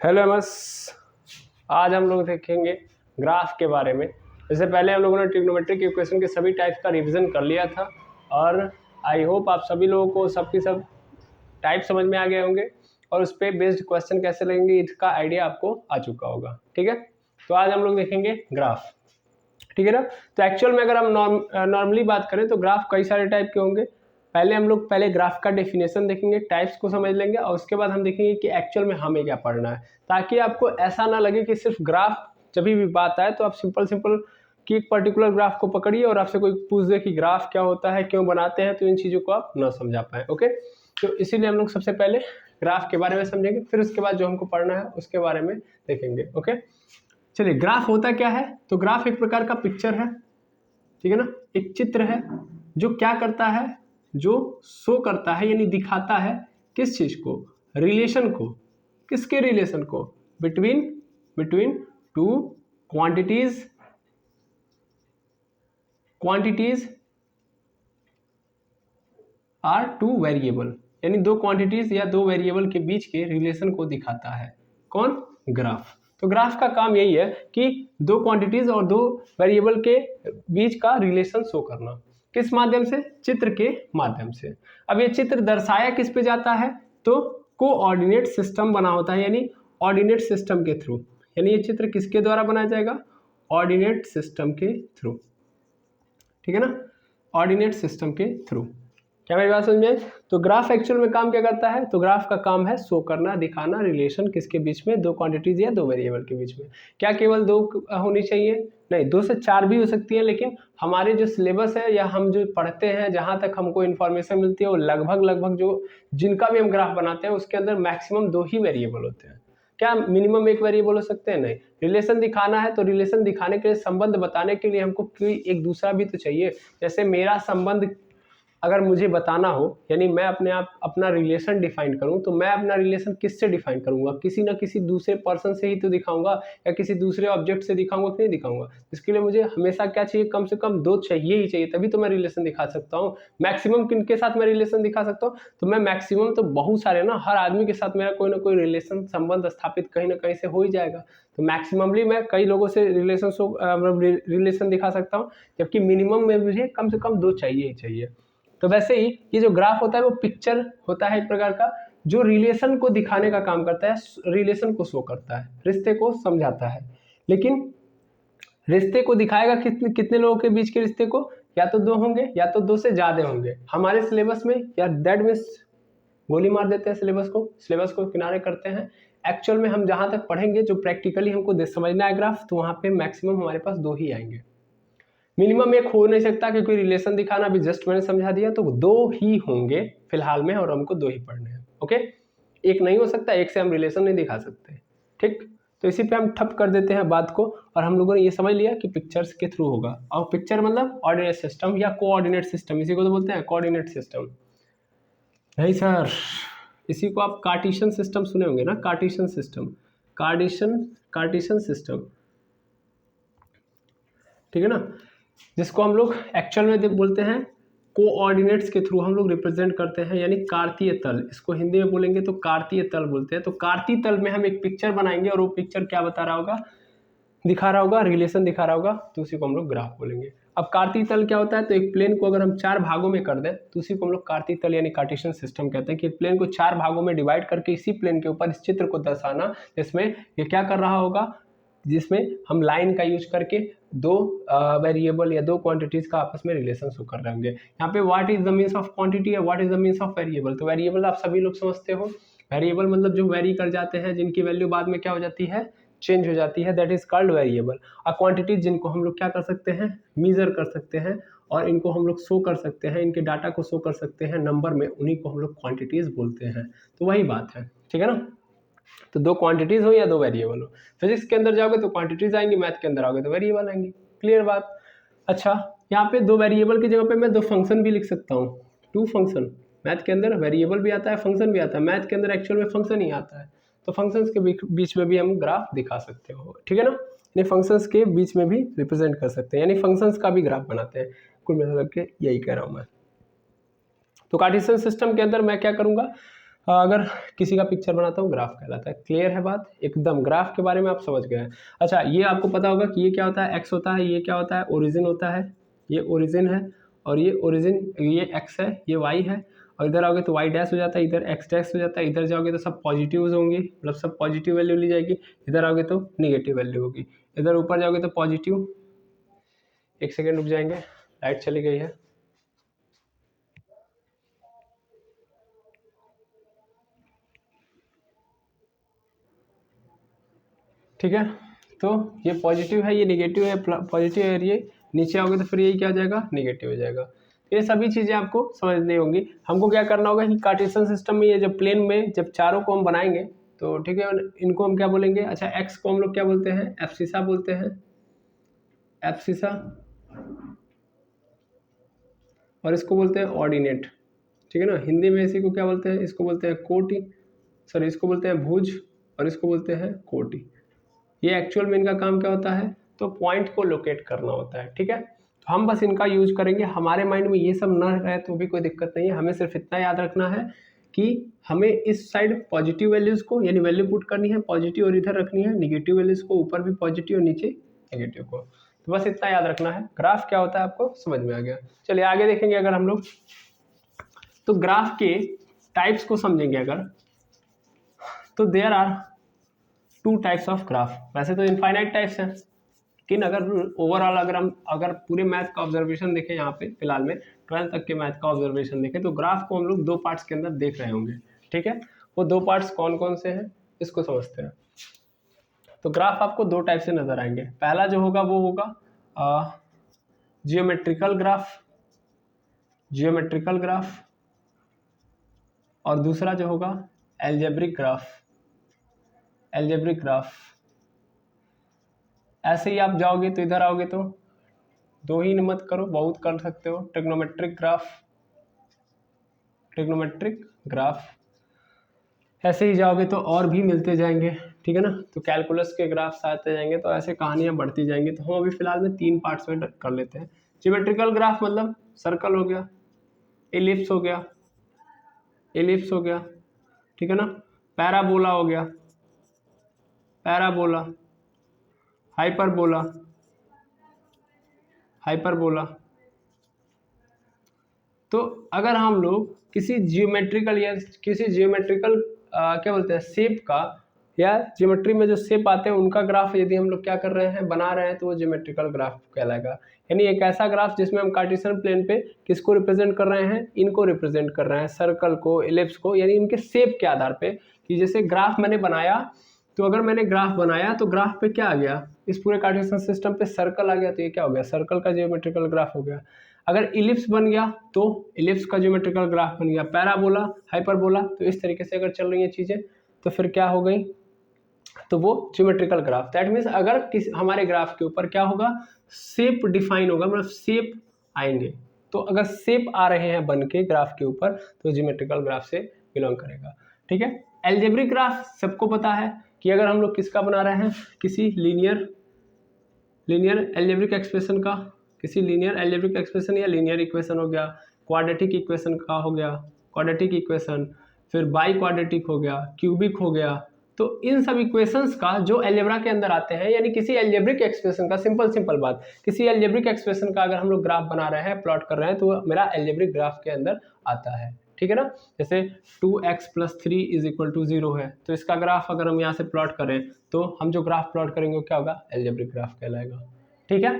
Hello MS, आज हम लोग देखेंगे ग्राफ के बारे में। जैसे पहले हम लोगों ने ट्रिग्नोमेट्रिक इक्वेशन के सभी टाइप्स का रिवीजन कर लिया था और आई होप आप सभी लोगों को सबकी सब टाइप समझ में आ गए होंगे और उस पर बेस्ड क्वेश्चन कैसे लगेंगे इसका आइडिया आपको आ चुका होगा। ठीक है, तो आज हम लोग देखेंगे ग्राफ। ठीक है ना। तो एक्चुअल में अगर हम नॉर्मली बात करें तो ग्राफ कई सारे टाइप के होंगे। पहले हम लोग ग्राफ का डेफिनेशन देखेंगे, टाइप्स को समझ लेंगे और उसके बाद हम देखेंगे कि एक्चुअल में हमें क्या पढ़ना है, ताकि आपको ऐसा ना लगे कि सिर्फ ग्राफ जब भी बात आए तो आप सिंपल कि एक पर्टिकुलर ग्राफ को पकड़िए और आपसे कोई पूछ दे कि ग्राफ क्या होता है, क्यों बनाते हैं, तो इन चीज़ों को आप ना समझा पाए। ओके, तो इसीलिए हम लोग सबसे पहले ग्राफ के बारे में समझेंगे, फिर उसके बाद जो हमको पढ़ना है उसके बारे में देखेंगे। ओके, चलिए, ग्राफ होता क्या है। तो ग्राफ एक प्रकार का पिक्चर है, ठीक है ना, एक चित्र है जो क्या करता है, जो शो करता है यानी दिखाता है किस चीज को, रिलेशन को। किसके रिलेशन को? Between two quantities or two variable, यानी दो क्वांटिटीज या दो वेरिएबल के बीच के रिलेशन को दिखाता है कौन? ग्राफ। तो ग्राफ का काम यही है कि दो क्वांटिटीज और दो वेरिएबल के बीच का रिलेशन शो करना। किस माध्यम से? चित्र के माध्यम से। अब ये चित्र दर्शाया किस पे जाता है? तो कोऑर्डिनेट सिस्टम बना होता है, यानी ऑर्डिनेट सिस्टम के थ्रू। यानी ये चित्र किसके द्वारा बनाया जाएगा? ऑर्डिनेट सिस्टम के थ्रू। ठीक है ना, ऑर्डिनेट सिस्टम के थ्रू। क्या मेरी बात समझ में? तो ग्राफ एक्चुअल में काम क्या करता है? तो ग्राफ का काम है शो करना, दिखाना रिलेशन किसके बीच में, दो क्वांटिटीज या दो वेरिएबल के बीच में। क्या केवल दो होनी चाहिए? नहीं, दो से चार भी हो सकती है, लेकिन हमारे जो सिलेबस है या हम जो पढ़ते हैं, जहाँ तक हमको इन्फॉर्मेशन मिलती है, वो लगभग जो जिनका भी हम ग्राफ बनाते हैं उसके अंदर मैक्सिमम दो ही वेरिएबल होते हैं। क्या मिनिमम एक वेरिएबल हो सकते हैं? नहीं। रिलेशन दिखाना है तो रिलेशन दिखाने के लिए, संबंध बताने के लिए हमको कोई एक दूसरा भी तो चाहिए। जैसे मेरा संबंध अगर मुझे बताना हो, यानी मैं अपने आप अपना रिलेशन डिफाइन करूं, तो मैं अपना रिलेशन किससे डिफाइन करूंगा? किसी ना किसी दूसरे पर्सन से ही तो दिखाऊंगा, या किसी दूसरे ऑब्जेक्ट से दिखाऊंगा कि नहीं दिखाऊंगा। इसके लिए मुझे हमेशा क्या चाहिए? कम से कम दो चाहिए ही चाहिए, तभी तो मैं रिलेशन दिखा सकता हूँ। मैक्सिमम किनके साथ मैं रिलेशन दिखा सकता हूँ? तो मैं मैक्सिमम तो बहुत सारे ना, हर आदमी के साथ मेरा कोई ना कोई रिलेशन, संबंध स्थापित कहीं ना कहीं से हो ही जाएगा। तो मैक्सिममली मैं कई लोगों से रिलेशन दिखा सकता हूँ, जबकि मिनिमम में मुझे कम से कम दो चाहिए ही चाहिए। तो वैसे ही ये जो ग्राफ होता है वो पिक्चर होता है एक प्रकार का, जो रिलेशन को दिखाने का काम करता है, रिलेशन को शो करता है, रिश्ते को समझाता है। लेकिन रिश्ते को दिखाएगा कितने लोगों के बीच के रिश्ते को? या तो दो होंगे या तो दो से ज्यादा होंगे हमारे सिलेबस में, या दैट मीन्स गोली मार देते हैं सिलेबस को किनारे करते हैं। एक्चुअल में हम जहां तक पढ़ेंगे, जो प्रैक्टिकली हमको समझना है ग्राफ, तो वहां पे मैक्सिमम हमारे पास दो ही आएंगे। मिनिमम एक हो नहीं सकता, क्योंकि रिलेशन दिखाना अभी जस्ट मैंने समझा दिया, तो दो ही होंगे फिलहाल में और हमको दो ही पढ़ने हैं। ओके, एक नहीं हो सकता, एक से हम रिलेशन नहीं दिखा सकते। ठीक, तो इसी पे हम ठप कर देते हैं बात को, और हम लोगों ने ये समझ लिया कि पिक्चर्स के थ्रू होगा। और पिक्चर मतलब ऑर्डिनेट सिस्टम या कोऑर्डिनेट सिस्टम, इसी को तो बोलते हैं कोऑर्डिनेट सिस्टम। नहीं सर, इसी को आप कार्टेशियन सिस्टम सुने होंगे ना, कार्टेशियन सिस्टम, कार्टेशियन सिस्टम। ठीक है ना, जिसको हम लोग एक्चुअल में बोलते हैं कोऑर्डिनेट्स के थ्रू हम लोग रिप्रेजेंट करते हैं, यानी कार्तीय तल। इसको हिंदी में बोलेंगे तो कार्तीय तल बोलते हैं। तो कार्तीय तल में हम एक पिक्चर बनाएंगे और वो पिक्चर क्या बता रहा होगा? दिखा रहा होगा, रिलेशन दिखा रहा होगा, तो उसी को हम लोग ग्राफ बोलेंगे। अब कार्तीय तल क्या होता है? तो एक प्लेन को अगर हम चार भागों में कर दें तो उसी को हम लोग कार्तीय तल यानी कार्टेशियन सिस्टम कहते हैं। कि प्लेन को चार भागों में डिवाइड करके इसी प्लेन के ऊपर इस चित्र को दर्शाना, जिसमें ये क्या कर रहा होगा, जिसमें हम लाइन का यूज करके दो वेरिएबल या दो क्वांटिटीज का आपस में रिलेशन शो कर रहे होंगे। यहाँ पे what is the means of quantity या what is the means of variable. तो वेरिएबल आप सभी लोग समझते हो, वेरिएबल मतलब जो वेरी कर जाते हैं, जिनकी वैल्यू बाद में क्या हो जाती है? चेंज हो जाती है, दैट इज कॉल्ड वेरिएबल। और क्वांटिटीज जिनको हम लोग क्या कर सकते हैं? मीजर कर सकते हैं, और इनको हम लोग शो कर सकते हैं, इनके डाटा को शो कर सकते हैं नंबर में, उन्हीं को हम लोग क्वांटिटीज बोलते हैं। तो वही बात है, ठीक है ना। तो दो क्वांटिटीज हो या दो वेरिएबल हो, फिजिक्स के अंदर जाओगे तो क्वांटिटीज आएंगी, मैथ के अंदर आओगे तो वेरिएबल आएंगी। क्लियर बात? अच्छा, यहाँ पे दो वेरिएबल की जगह पे मैं दो फंक्शन भी लिख सकता हूँ, टू फंक्शन। मैथ के अंदर वेरिएबल भी आता है, फंक्शन भी आता है, मैथ के अंदर एक्चुअल में फंक्शन ही आता है। तो फंक्शंस के बीच में भी हम ग्राफ दिखा सकते हो, ठीक है ना। यानी फंक्शंस के बीच में भी रिप्रेजेंट कर सकते हैं, यानी फंक्शंस का भी ग्राफ बनाते हैं। कुल मिला के यही कह रहा हूँ मैं। तो कार्टेशियन सिस्टम के अंदर मैं क्या करूँगा? अगर किसी का पिक्चर बनाता हूँ ग्राफ कहलाता है। क्लियर है बात, एकदम ग्राफ के बारे में आप समझ गए हैं। अच्छा, ये आपको पता होगा कि ये क्या होता है, एक्स होता है, ये क्या होता है, ओरिजिन होता है, ये ओरिजिन है, और ये ओरिजिन, ये एक्स है, ये वाई है, और इधर आओगे तो वाई डैश हो जाता है, इधर एक्स डैश हो जाता है, इधर जाओगे तो सब पॉजिटिव होंगी, मतलब सब पॉजिटिव वैल्यू ली जाएगी, इधर आओगे तो निगेटिव वैल्यू होगी, इधर ऊपर जाओगे तो पॉजिटिव। एक सेकेंड रुक जाएंगे, लाइट चली गई है। ठीक है, तो ये पॉजिटिव है, ये निगेटिव है, पॉजिटिव है, ये नीचे आओगे तो फिर यही क्या हो जाएगा, निगेटिव हो जाएगा। ये सभी चीज़ें आपको समझनी होंगी। हमको क्या करना होगा कि कार्टेशियन सिस्टम में ये जब प्लेन में जब चारों को हम बनाएंगे तो ठीक है, इनको हम क्या बोलेंगे, अच्छा एक्स को हम लोग क्या बोलते हैं, एब्सिसा बोलते हैं, एब्सिसा, और इसको बोलते हैं ऑर्डिनेट। ठीक है ना, हिंदी में इसी को क्या बोलते हैं, इसको बोलते हैं कोटि, सॉरी इसको बोलते हैं भुज, और इसको बोलते हैं कोटि। ये एक्चुअल में इनका काम क्या होता है, तो पॉइंट को लोकेट करना होता है। ठीक है, तो हम बस इनका यूज करेंगे, हमारे माइंड में ये सब ना रहे तो भी कोई दिक्कत नहीं है, हमें सिर्फ इतना याद रखना है कि हमें इस साइड पॉजिटिव वैल्यूज को यानी वैल्यू पुट करनी है पॉजिटिव, और इधर रखनी है निगेटिव वैल्यूज को, ऊपर भी पॉजिटिव और नीचे नेगेटिव को। तो बस इतना याद रखना है। ग्राफ क्या होता है आपको समझ में आ गया। चलिए आगे देखेंगे अगर हम लोग, तो ग्राफ के टाइप्स को समझेंगे अगर, तो there are 2 types of graph. वैसे तो इनफाइनाइट टाइप्स हैं, लेकिन अगर ओवरऑल अगर पूरे मैथ का ऑब्जर्वेशन देखें, यहाँ पे फिलहाल में 12th तक के मैथ का ऑब्जर्वेशन देखें, तो ग्राफ को हम लोग 2 पार्ट्स के अंदर देख रहे होंगे। ठीक है, वो 2 पार्ट्स कौन कौन से हैं इसको समझते हैं। तो ग्राफ आपको 2 टाइप से नजर आएंगे। पहला जो होगा वो होगा जियोमेट्रिकल ग्राफ, जियोमेट्रिकल ग्राफ, और दूसरा जो होगा एल्जेब्रिक ग्राफ, एल्जेब्रिक ग्राफ। ऐसे ही आप जाओगे तो इधर आओगे तो 2 ही मत करो, बहुत कर सकते हो, ट्रिग्नोमेट्रिक ग्राफ, ट्रिग्नोमेट्रिक ग्राफ। ऐसे ही जाओगे तो और भी मिलते जाएंगे। ठीक है ना, तो कैलकुलस के ग्राफ्स आते जाएंगे, तो ऐसे कहानियां बढ़ती जाएंगी। तो हम अभी फिलहाल में 3 पार्ट्स में कर लेते हैं। ज्योमेट्रिकल ग्राफ मतलब सर्कल हो गया, एलिप्स हो गया, एलिप्स हो गया, ठीक है ना, पैराबोला हो गया, पैराबोला, हाइपरबोला, हाइपरबोला। तो अगर हम लोग किसी जियोमेट्रिकल या किसी जियोमेट्रिकल क्या बोलते हैं शेप का, या ज्योमेट्री में जो शेप आते हैं उनका ग्राफ यदि हम लोग क्या कर रहे हैं, बना रहे हैं, तो वो ज्योमेट्रिकल ग्राफ कहलाएगा। यानी एक ऐसा ग्राफ जिसमें हम कार्टेशियन प्लेन पे किसको रिप्रेजेंट कर रहे हैं, इनको रिप्रेजेंट कर रहे हैं, सर्कल को, एलिप्स को, यानी इनके शेप के आधार पे। कि जैसे ग्राफ मैंने बनाया, तो अगर मैंने ग्राफ बनाया तो ग्राफ पे क्या आ गया, इस पूरे कार्टेशियन सिस्टम पे सर्कल आ गया, तो ये क्या हो गया, सर्कल का जियोमेट्रिकल ग्राफ हो गया। अगर इलिप्स बन गया तो इलिप्स का ज्योमेट्रिकल ग्राफ बन गया, पैराबोला, हाइपरबोला। तो इस तरीके से अगर चल रही है चीजें तो फिर क्या हो गई, तो वो ज्योमेट्रिकल ग्राफ। दैट मीन्स अगर हमारे ग्राफ के ऊपर क्या होगा, शेप डिफाइन होगा, मतलब शेप आएंगे। तो अगर शेप आ रहे हैं बन के ग्राफ के ऊपर तो ज्योमेट्रिकल ग्राफ से बिलोंग करेगा। ठीक है, एल्जेब्रिक ग्राफ सबको पता है कि अगर हम लोग किसका बना रहे हैं, किसी लीनियर एल्जेब्रिक एक्सप्रेशन का, किसी लीनियर एल्जेब्रिक एक्सप्रेशन या लीनियर इक्वेशन हो गया, क्वाड्रेटिक इक्वेशन का हो गया, क्वाड्रेटिक इक्वेशन, फिर बाई क्वाड्रेटिक हो गया, क्यूबिक हो गया। तो इन सब इक्वेशंस का जो एल्जेब्रा के अंदर आते हैं, यानी किसी एल्जेब्रिक एक्सप्रेशन का, सिंपल बात, किसी एल्जेब्रिक एक्सप्रेशन का अगर हम लोग ग्राफ बना रहे हैं, प्लॉट कर रहे हैं, तो मेरा एल्जेब्रिक ग्राफ के अंदर आता है। ठीक है ना, जैसे 2x + 3 = 0 है, तो इसका ग्राफ अगर हम यहाँ से प्लॉट करें तो हम जो ग्राफ प्लॉट करेंगे वो क्या होगा, एल्जेब्रिक ग्राफ कहलाएगा। ठीक है,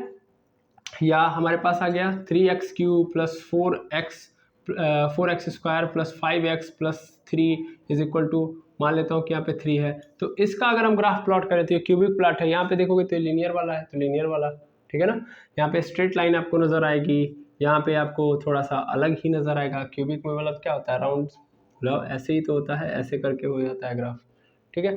या हमारे पास आ गया 3x³ + 4x² + 5x + 3 मान लेता हूँ कि यहाँ पे 3 है, तो इसका अगर हम ग्राफ प्लॉट करें तो ये क्यूबिक प्लॉट है। यहाँ पे देखोगे तो लीनियर वाला है, तो लीनियर वाला, ठीक है ना। यहाँ पे स्ट्रेट लाइन आपको नजर आएगी, यहाँ पे आपको थोड़ा सा अलग ही नजर आएगा। क्यूबिक में मतलब क्या होता है, राउंड, मतलब ऐसे ही तो होता है, ऐसे करके हो जाता है ग्राफ। ठीक है,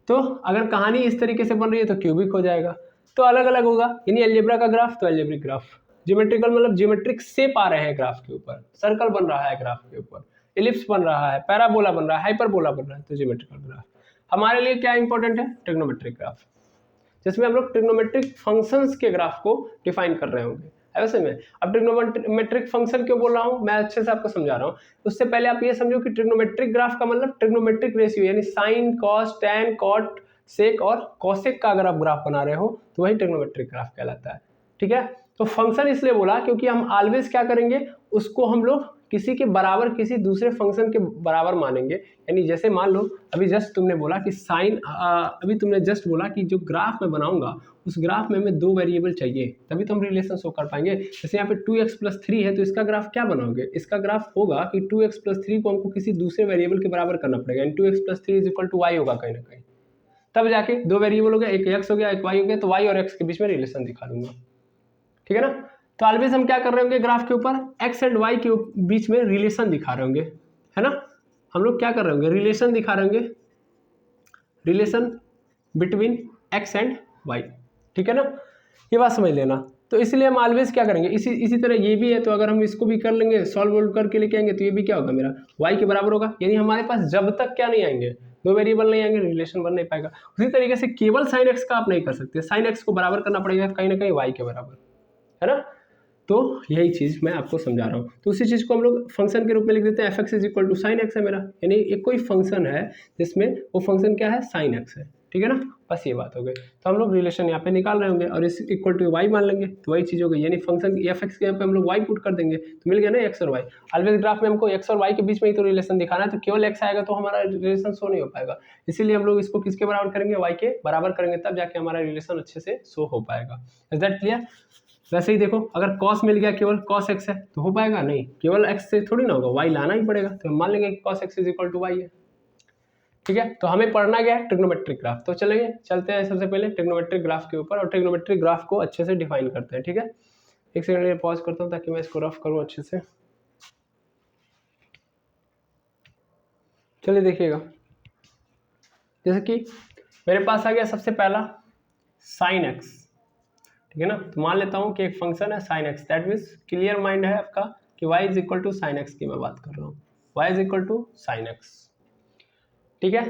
तो अगर कहानी इस तरीके से बन रही है तो क्यूबिक हो जाएगा, तो अलग अलग होगा। यानी अलजेब्रा का ग्राफ तो अलजेब्रिक ग्राफ, ज्योमेट्रिकल मतलब ज्योमेट्रिक शेप आ रहे हैं ग्राफ के ऊपर, सर्कल बन रहा है ग्राफ के ऊपर, एलिप्स बन रहा है, पैराबोला बन रहा है, हाइपरबोला बन रहा है, तो ज्योमेट्रिकल ग्राफ। हमारे लिए क्या इंपॉर्टेंट है, ट्रिग्नोमेट्रिक ग्राफ, जिसमें हम लोग ट्रिग्नोमेट्रिक फंक्शंस के ग्राफ को डिफाइन कर रहे होंगे। ऐसे में। अब ट्रिग्नोमेट्रिक फंक्शन क्यों बोल रहा हूँ मैं, अच्छे से आपको समझा रहा हूँ। उससे पहले आप ये समझो कि ट्रिग्नोमेट्रिक ग्राफ का मतलब ट्रिग्नोमेट्रिक रेशियो, यानी sine cos tan cot sec और कॉसेक का अगर आप ग्राफ बना रहे हो तो वही ट्रिग्नोमेट्रिक ग्राफ कहलाता है। ठीक है, तो फंक्शन इसलिए बोला क्योंकि हम ऑलवेज क्या करेंगे, उसको हम लोग किसी के बराबर, किसी दूसरे फंक्शन के बराबर मानेंगे। यानी जैसे मान लो अभी जस्ट तुमने बोला कि साइन, अभी तुमने जस्ट बोला कि जो ग्राफ मैं बनाऊंगा उस ग्राफ में हमें 2 वेरिएबल चाहिए, तभी तो हम रिलेशन शो कर पाएंगे। जैसे यहाँ पे 2x+3 है तो इसका ग्राफ क्या बनाओगे, इसका ग्राफ होगा कि 2x+3 को हमको किसी दूसरे वेरिएबल के बराबर करना पड़ेगा, यानी 2x+3 = y होगा कहीं ना कहीं, तब जाके 2 वेरिएबल हो गया, एक x हो गया एक y हो गया, तो y और x के बीच में रिलेशन दिखा दूंगा। ठीक है ना, तो ऑलवेज हम क्या कर रहे होंगे, ग्राफ के ऊपर x एंड y के बीच में रिलेशन दिखा रहे होंगे, है ना। हम लोग क्या कर रहे होंगे, रिलेशन दिखा रहे होंगे, relation between x and y। ठीक है ना, ये बात समझ लेना। तो इसलिए हम ऑलवेज क्या करेंगे, इसी तरह ये भी है, तो अगर हम इसको भी कर लेंगे, सॉल्व करके लेके आएंगे, तो ये भी क्या होगा मेरा y के बराबर होगा। यानी हमारे पास जब तक क्या नहीं आएंगे, 2 वेरिएबल नहीं आएंगे, रिलेशन बन नहीं पाएगा। उसी तरीके से केवल साइन x का आप नहीं कर सकते, साइन x को बराबर करना पड़ेगा कहीं ना कहीं y के बराबर, है ना। तो यही चीज़ मैं आपको समझा रहा हूँ। तो उसी चीज़ को हम लोग फंक्शन के रूप में लिख देते हैं, fx = sin x है मेरा, यानी एक कोई फंक्शन है जिसमें वो फंक्शन क्या है, sin x है। ठीक है ना, बस ये बात हो गई। तो हम लोग रिलेशन यहाँ पे निकाल रहे होंगे और इस = y मान लेंगे, तो वही चीज़ हो गई, यानी फंक्शन fx के यहाँ पे हम लोग y पुट कर देंगे, तो मिल गया ना x और y। ऑलवेज ग्राफ में हमको x और y के बीच में ही तो रिलेशन दिखाना है, तो केवल x आएगा तो हमारा रिलेशन शो नहीं हो पाएगा। इसीलिए हम लोग इसको किसके बराबर करेंगे, y के बराबर करेंगे, तब जाके हमारा रिलेशन अच्छे से शो हो पाएगा। Is that clear. वैसे ही देखो, अगर cos मिल गया, केवल cos x है तो हो पाएगा नहीं, केवल x से थोड़ी ना होगा, y लाना ही पड़ेगा, तो हम मान लेंगे कि cos x = y है। ठीक है, तो हमें पढ़ना क्या है, ट्रिग्नोमेट्रिक ग्राफ। तो चलेंगे चलते हैं सबसे पहले ट्रिग्नोमेट्रिक ग्राफ के ऊपर और ट्रिग्नोमेट्रिक ग्राफ को अच्छे से डिफाइन करते हैं। ठीक है, एक सेकंड में पॉज करता हूँ ताकि मैं इसको रफ करूँ अच्छे से। चलिए देखिएगा, जैसे कि मेरे पास आ गया सबसे पहला sin x। ठीक है ना, तो मान लेता हूँ कि एक फंक्शन है sin x, that means clear mind है आपका कि y = sin x की मैं बात कर रहा हूँ, y = sin x। ठीक है,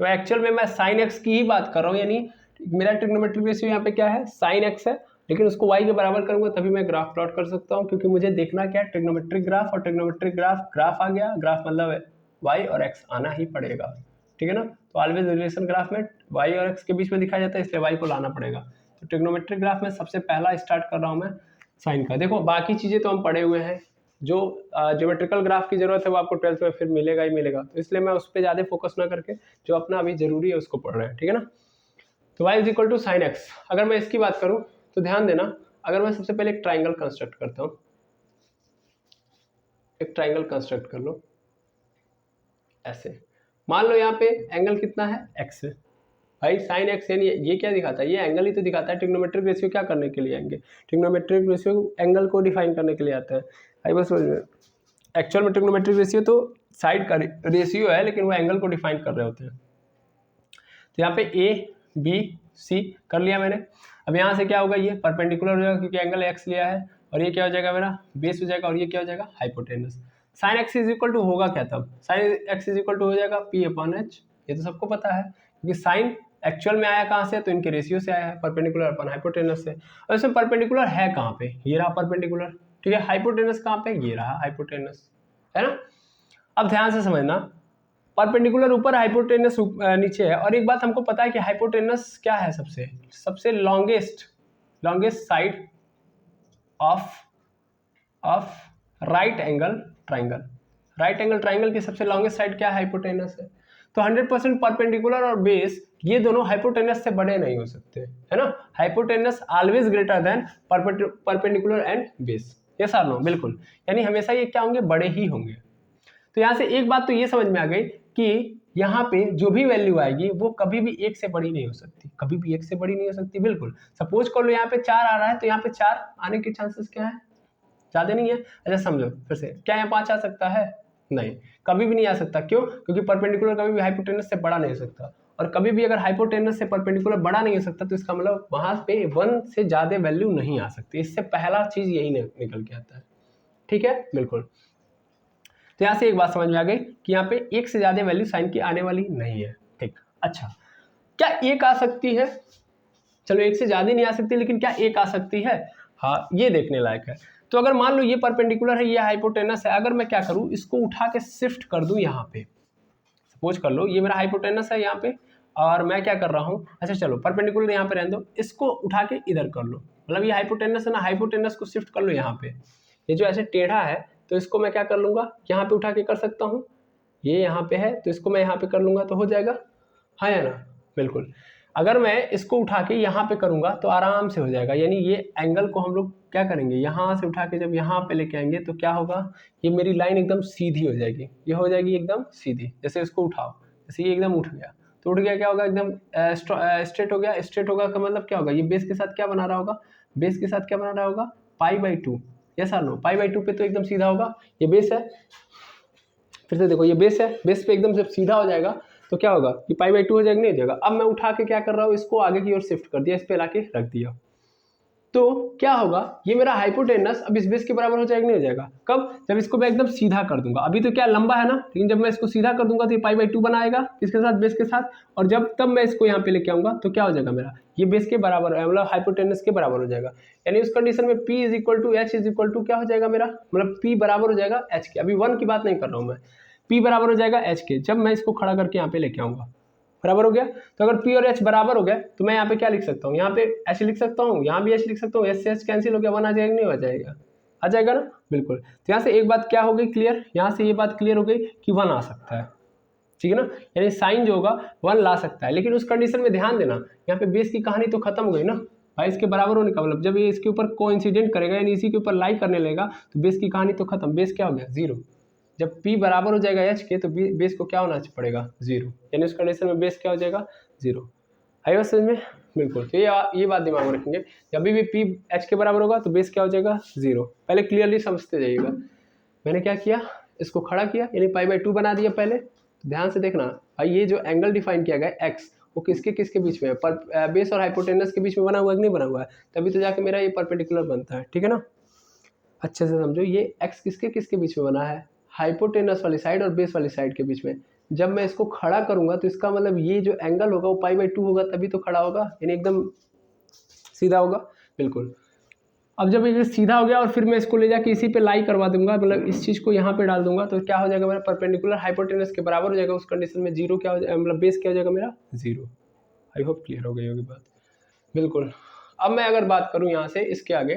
तो एक्चुअल में मैं sin x की ही बात कर रहा हूँ, यानी मेरा ट्रिग्नोमेट्रिक रेशियो यहाँ पे क्या है, sin x है, लेकिन उसको y के बराबर करूंगा तभी मैं ग्राफ प्लॉट कर सकता हूँ, क्योंकि मुझे देखना क्या है, ट्रिग्नोमेट्रिक ग्राफ, और ट्रिग्नोमेट्रिक ग्राफ आ गया, ग्राफ मतलब y और x आना ही पड़ेगा। ठीक है ना, तो ऑलवेज रिलेशन ग्राफ में y और x के बीच में दिखाया जाता है, इसलिए y को लाना पड़ेगा। तो ट्रिग्नोमेट्रिक ग्राफ में सबसे पहला स्टार्ट कर रहा हूँ मैं साइन का। देखो बाकी चीज़ें तो हम पढ़े हुए हैं, जो ज्योमेट्रिकल ग्राफ की जरूरत है वो आपको 12th में फिर मिलेगा ही मिलेगा, तो इसलिए मैं उस पर ज़्यादा फोकस ना करके जो अपना अभी जरूरी है उसको पढ़ रहे हैं। ठीक है ना, तो y = sin x। अगर मैं इसकी बात करूँ तो ध्यान देना, अगर मैं सबसे पहले एक ट्राइंगल कंस्ट्रक्ट करता हूँ, एक ट्राइंगल कंस्ट्रक्ट कर लो ऐसे, मान लो यहाँ पे एंगल कितना है, x है भाई, sin x, यानी ये क्या दिखाता है, ये एंगल ही तो दिखाता है। ट्रिग्नोमेट्रिक रेशियो क्या करने के लिए आएंगे, ट्रिग्नोमेट्रिक रेशियो एंगल को डिफाइन करने के लिए आता है भाई, बस एक्चुअल में ट्रिग्नोमेट्रिक रेशियो तो साइड का रेशियो है, लेकिन वो एंगल को डिफाइन कर रहे होते हैं। तो यहाँ पे ए बी सी कर लिया मैंने। अब यहाँ से क्या होगा, ये परपेंडिकुलर हो जाएगा क्योंकि एंगल x लिया है, और ये क्या हो जाएगा मेरा बेस हो जाएगा, और ये क्या हो जाएगा हाइपोटेनस। sin x = होगा क्या तब, sin x = हो जाएगा P/h, ये तो सबको पता है क्योंकि साइन एक्चुअल में आया कहाँ से, तो इनके रेशियो से आया है, परपेंडिकुलर अपन हाइपोटेनस से। और इसमें परपेंडिकुलर है कहाँ पे, ये रहा परपेंडिकुलर। ठीक है, हाइपोटेनस कहाँ पे, ये रहा हाइपोटेनस, है ना। अब ध्यान से समझना, परपेंडिकुलर ऊपर, हाइपोटेनस नीचे है, और एक बात हमको पता है कि हाइपोटेनस क्या है, सबसे longest side of right angle triangle. Right angle triangle की सबसे लॉन्गेस्ट साइड क्या है, हाइपोटेनस है। तो 100% परपेंडिकुलर और बेस ये दोनों हाइपोटेनस से बड़े नहीं हो सकते, है ना। Hypotenuse always greater than perpendicular and base, yes और नो, बिल्कुल, यानी हमेशा ये क्या होंगे, बड़े ही होंगे। तो यहाँ से एक बात तो ये समझ में आ गई कि यहाँ पे जो भी वैल्यू आएगी वो कभी भी 1 से बड़ी नहीं हो सकती, कभी भी 1 से बड़ी नहीं हो सकती, बिल्कुल। सपोज कर लो यहाँ पे 4 आ रहा है, तो यहाँ पे 4 आने के चांसेस क्या है, ज़्यादा नहीं है। अच्छा समझो फिर से, क्या यहाँ 5 आ सकता है, नहीं, कभी भी नहीं आ सकता। क्यों, क्योंकि परपेंडिकुलर कभी भी हाइपोटेनस से बड़ा नहीं हो सकता, और कभी भी अगर हाइपोटेनस से परपेंडिकुलर बड़ा नहीं हो सकता तो इसका मतलब वहाँ पे 1 से ज़्यादा वैल्यू नहीं आ सकती। इससे पहला चीज़ यही निकल के आता है। ठीक है, बिल्कुल। तो यहाँ से एक बात समझ में आ गई कि यहाँ पे 1 से ज़्यादा वैल्यू साइन की आने वाली नहीं है। ठीक, अच्छा क्या 1 आ सकती है, चलो 1 से ज़्यादा नहीं आ सकती, लेकिन क्या 1 आ सकती है, हाँ, ये देखने लायक है। तो अगर मान लो ये परपेंडिकुलर है, ये हाइपोटेनस है, अगर मैं क्या करूँ, इसको उठा के शिफ्ट कर दूँ यहाँ पे, सपोज कर लो ये मेरा हाइपोटेनस है यहाँ पे, और मैं क्या कर रहा हूँ, अच्छा चलो परपेंडिकुलर यहाँ पे रहने दो, इसको उठा के इधर कर लो, मतलब ये हाइपोटेनस है ना, हाइपोटेनस को शिफ्ट कर लो यहाँ पे, ये जो ऐसे टेढ़ा है तो इसको मैं क्या कर लूँगा, यहाँ पे उठा के कर सकता हूँ, ये यहाँ पे है तो इसको मैं यहाँ पे कर लूँगा तो हो जाएगा, हाँ या ना, बिल्कुल। अगर मैं इसको उठा के यहाँ पे करूँगा तो आराम से हो जाएगा, यानी ये एंगल को हम लोग क्या करेंगे, यहाँ से उठा के जब यहाँ पे लेके आएंगे तो क्या होगा, ये मेरी लाइन एकदम सीधी हो जाएगी, ये हो जाएगी एकदम सीधी। जैसे इसको उठाओ, जैसे ये एकदम उठ गया, तो उठ गया क्या होगा, एकदम स्ट्रेट हो गया। स्ट्रेट होगा का मतलब क्या होगा, ये बेस के साथ क्या बना रहा होगा, बेस के साथ क्या बना रहा होगा, π/2, यस और नो, π/2 पे तो एकदम सीधा होगा, ये बेस है, फिर से देखो ये बेस है, बेस पे एकदम जब सीधा हो जाएगा तो क्या होगा, ये π/2 हो जाएगा, नहीं हो जाएगा। अब मैं उठा के क्या कर रहा हूँ, इसको आगे की ओर शिफ्ट कर दिया, इस पे लाके रख दिया, तो क्या होगा, ये मेरा हाइपोटेनस अब इस बेस के बराबर हो जाएगा, नहीं हो जाएगा, कब, जब इसको मैं एकदम सीधा कर दूंगा, अभी तो क्या लंबा है ना, लेकिन जब मैं इसको सीधा कर दूंगा तो ये π/2 बनाएगा, किसके साथ, बेस के साथ, और जब तब मैं इसको यहाँ पे लेके आऊंगा तो क्या हो जाएगा मेरा, ये बेस के बराबर, मतलब हाइपोटेनस के बराबर हो जाएगा, यानी उस कंडीशन में P is equal to H is equal to क्या हो जाएगा मेरा, मतलब P बराबर हो जाएगा H के, अभी 1 की बात नहीं कर रहा हूँ मैं, P बराबर हो जाएगा H के, जब मैं इसको खड़ा करके यहाँ पे लेके आऊंगा, बराबर हो गया। तो अगर P और H बराबर हो गया तो मैं यहाँ पे क्या लिख सकता हूँ, यहाँ पे H लिख सकता हूँ, यहाँ भी H लिख सकता हूँ, H से H कैंसिल हो गया, 1 आ जाएगा, नहीं हो जाएगा, आ जाएगा ना, बिल्कुल। तो यहाँ से एक बात क्या हो गई क्लियर, यहाँ से ये बात क्लियर हो गई कि 1 आ सकता है, ठीक है ना, यानी साइन जो होगा 1 ला सकता है, लेकिन उस कंडीशन में ध्यान देना, यहाँ पे बेस की कहानी तो खत्म हो गई ना भाई, इसके बराबर होने का मतलब जब ये इसके ऊपर कोइंसिडेंट करेगा, यानी इसी के ऊपर लाई करने लगेगा तो बेस की कहानी तो खत्म, बेस क्या हो गया, 0। जब P बराबर हो जाएगा H के तो बेस को क्या होना पड़ेगा, 0, यानी उस कंडीशन में बेस क्या हो जाएगा, 0। आएगा समझ में, बिल्कुल। तो ये बात दिमाग में रखेंगे, जब भी P H के बराबर होगा तो बेस क्या हो जाएगा, 0। पहले क्लियरली समझते जाइएगा, मैंने क्या किया, इसको खड़ा किया, यानी π/2 बना दिया पहले, तो ध्यान से देखना भाई, ये जो एंगल डिफाइन किया गया x, वो किसके किसके बीच में है, पर बेस और हाइपोटेनस के बीच में बना हुआ है कि नहीं बना हुआ है, तभी तो जाके मेरा ये परपेंडिकुलर बनता है, ठीक है ना, अच्छे से समझो, ये x किसके किसके बीच में बना है, हाइपोटेनस वाली साइड और बेस वाली साइड के बीच में। जब मैं इसको खड़ा करूंगा तो इसका मतलब ये जो एंगल होगा वो π/2 होगा, तभी तो खड़ा होगा, यानी एकदम सीधा होगा, बिल्कुल। अब जब ये सीधा हो गया और फिर मैं इसको ले जाके इसी पे लाई करवा दूंगा, मतलब इस चीज़ को यहाँ पे डाल दूंगा, तो क्या हो जाएगा मेरा, परपेंडिकुलर हाइपोटेनस के बराबर हो जाएगा, उस कंडीशन में 0 क्या हो जाएगा, मतलब बेस क्या हो जाएगा मेरा, 0। आई होप क्लियर हो गई होगी बात, बिल्कुल। अब मैं अगर बात करूँ यहाँ से इसके आगे,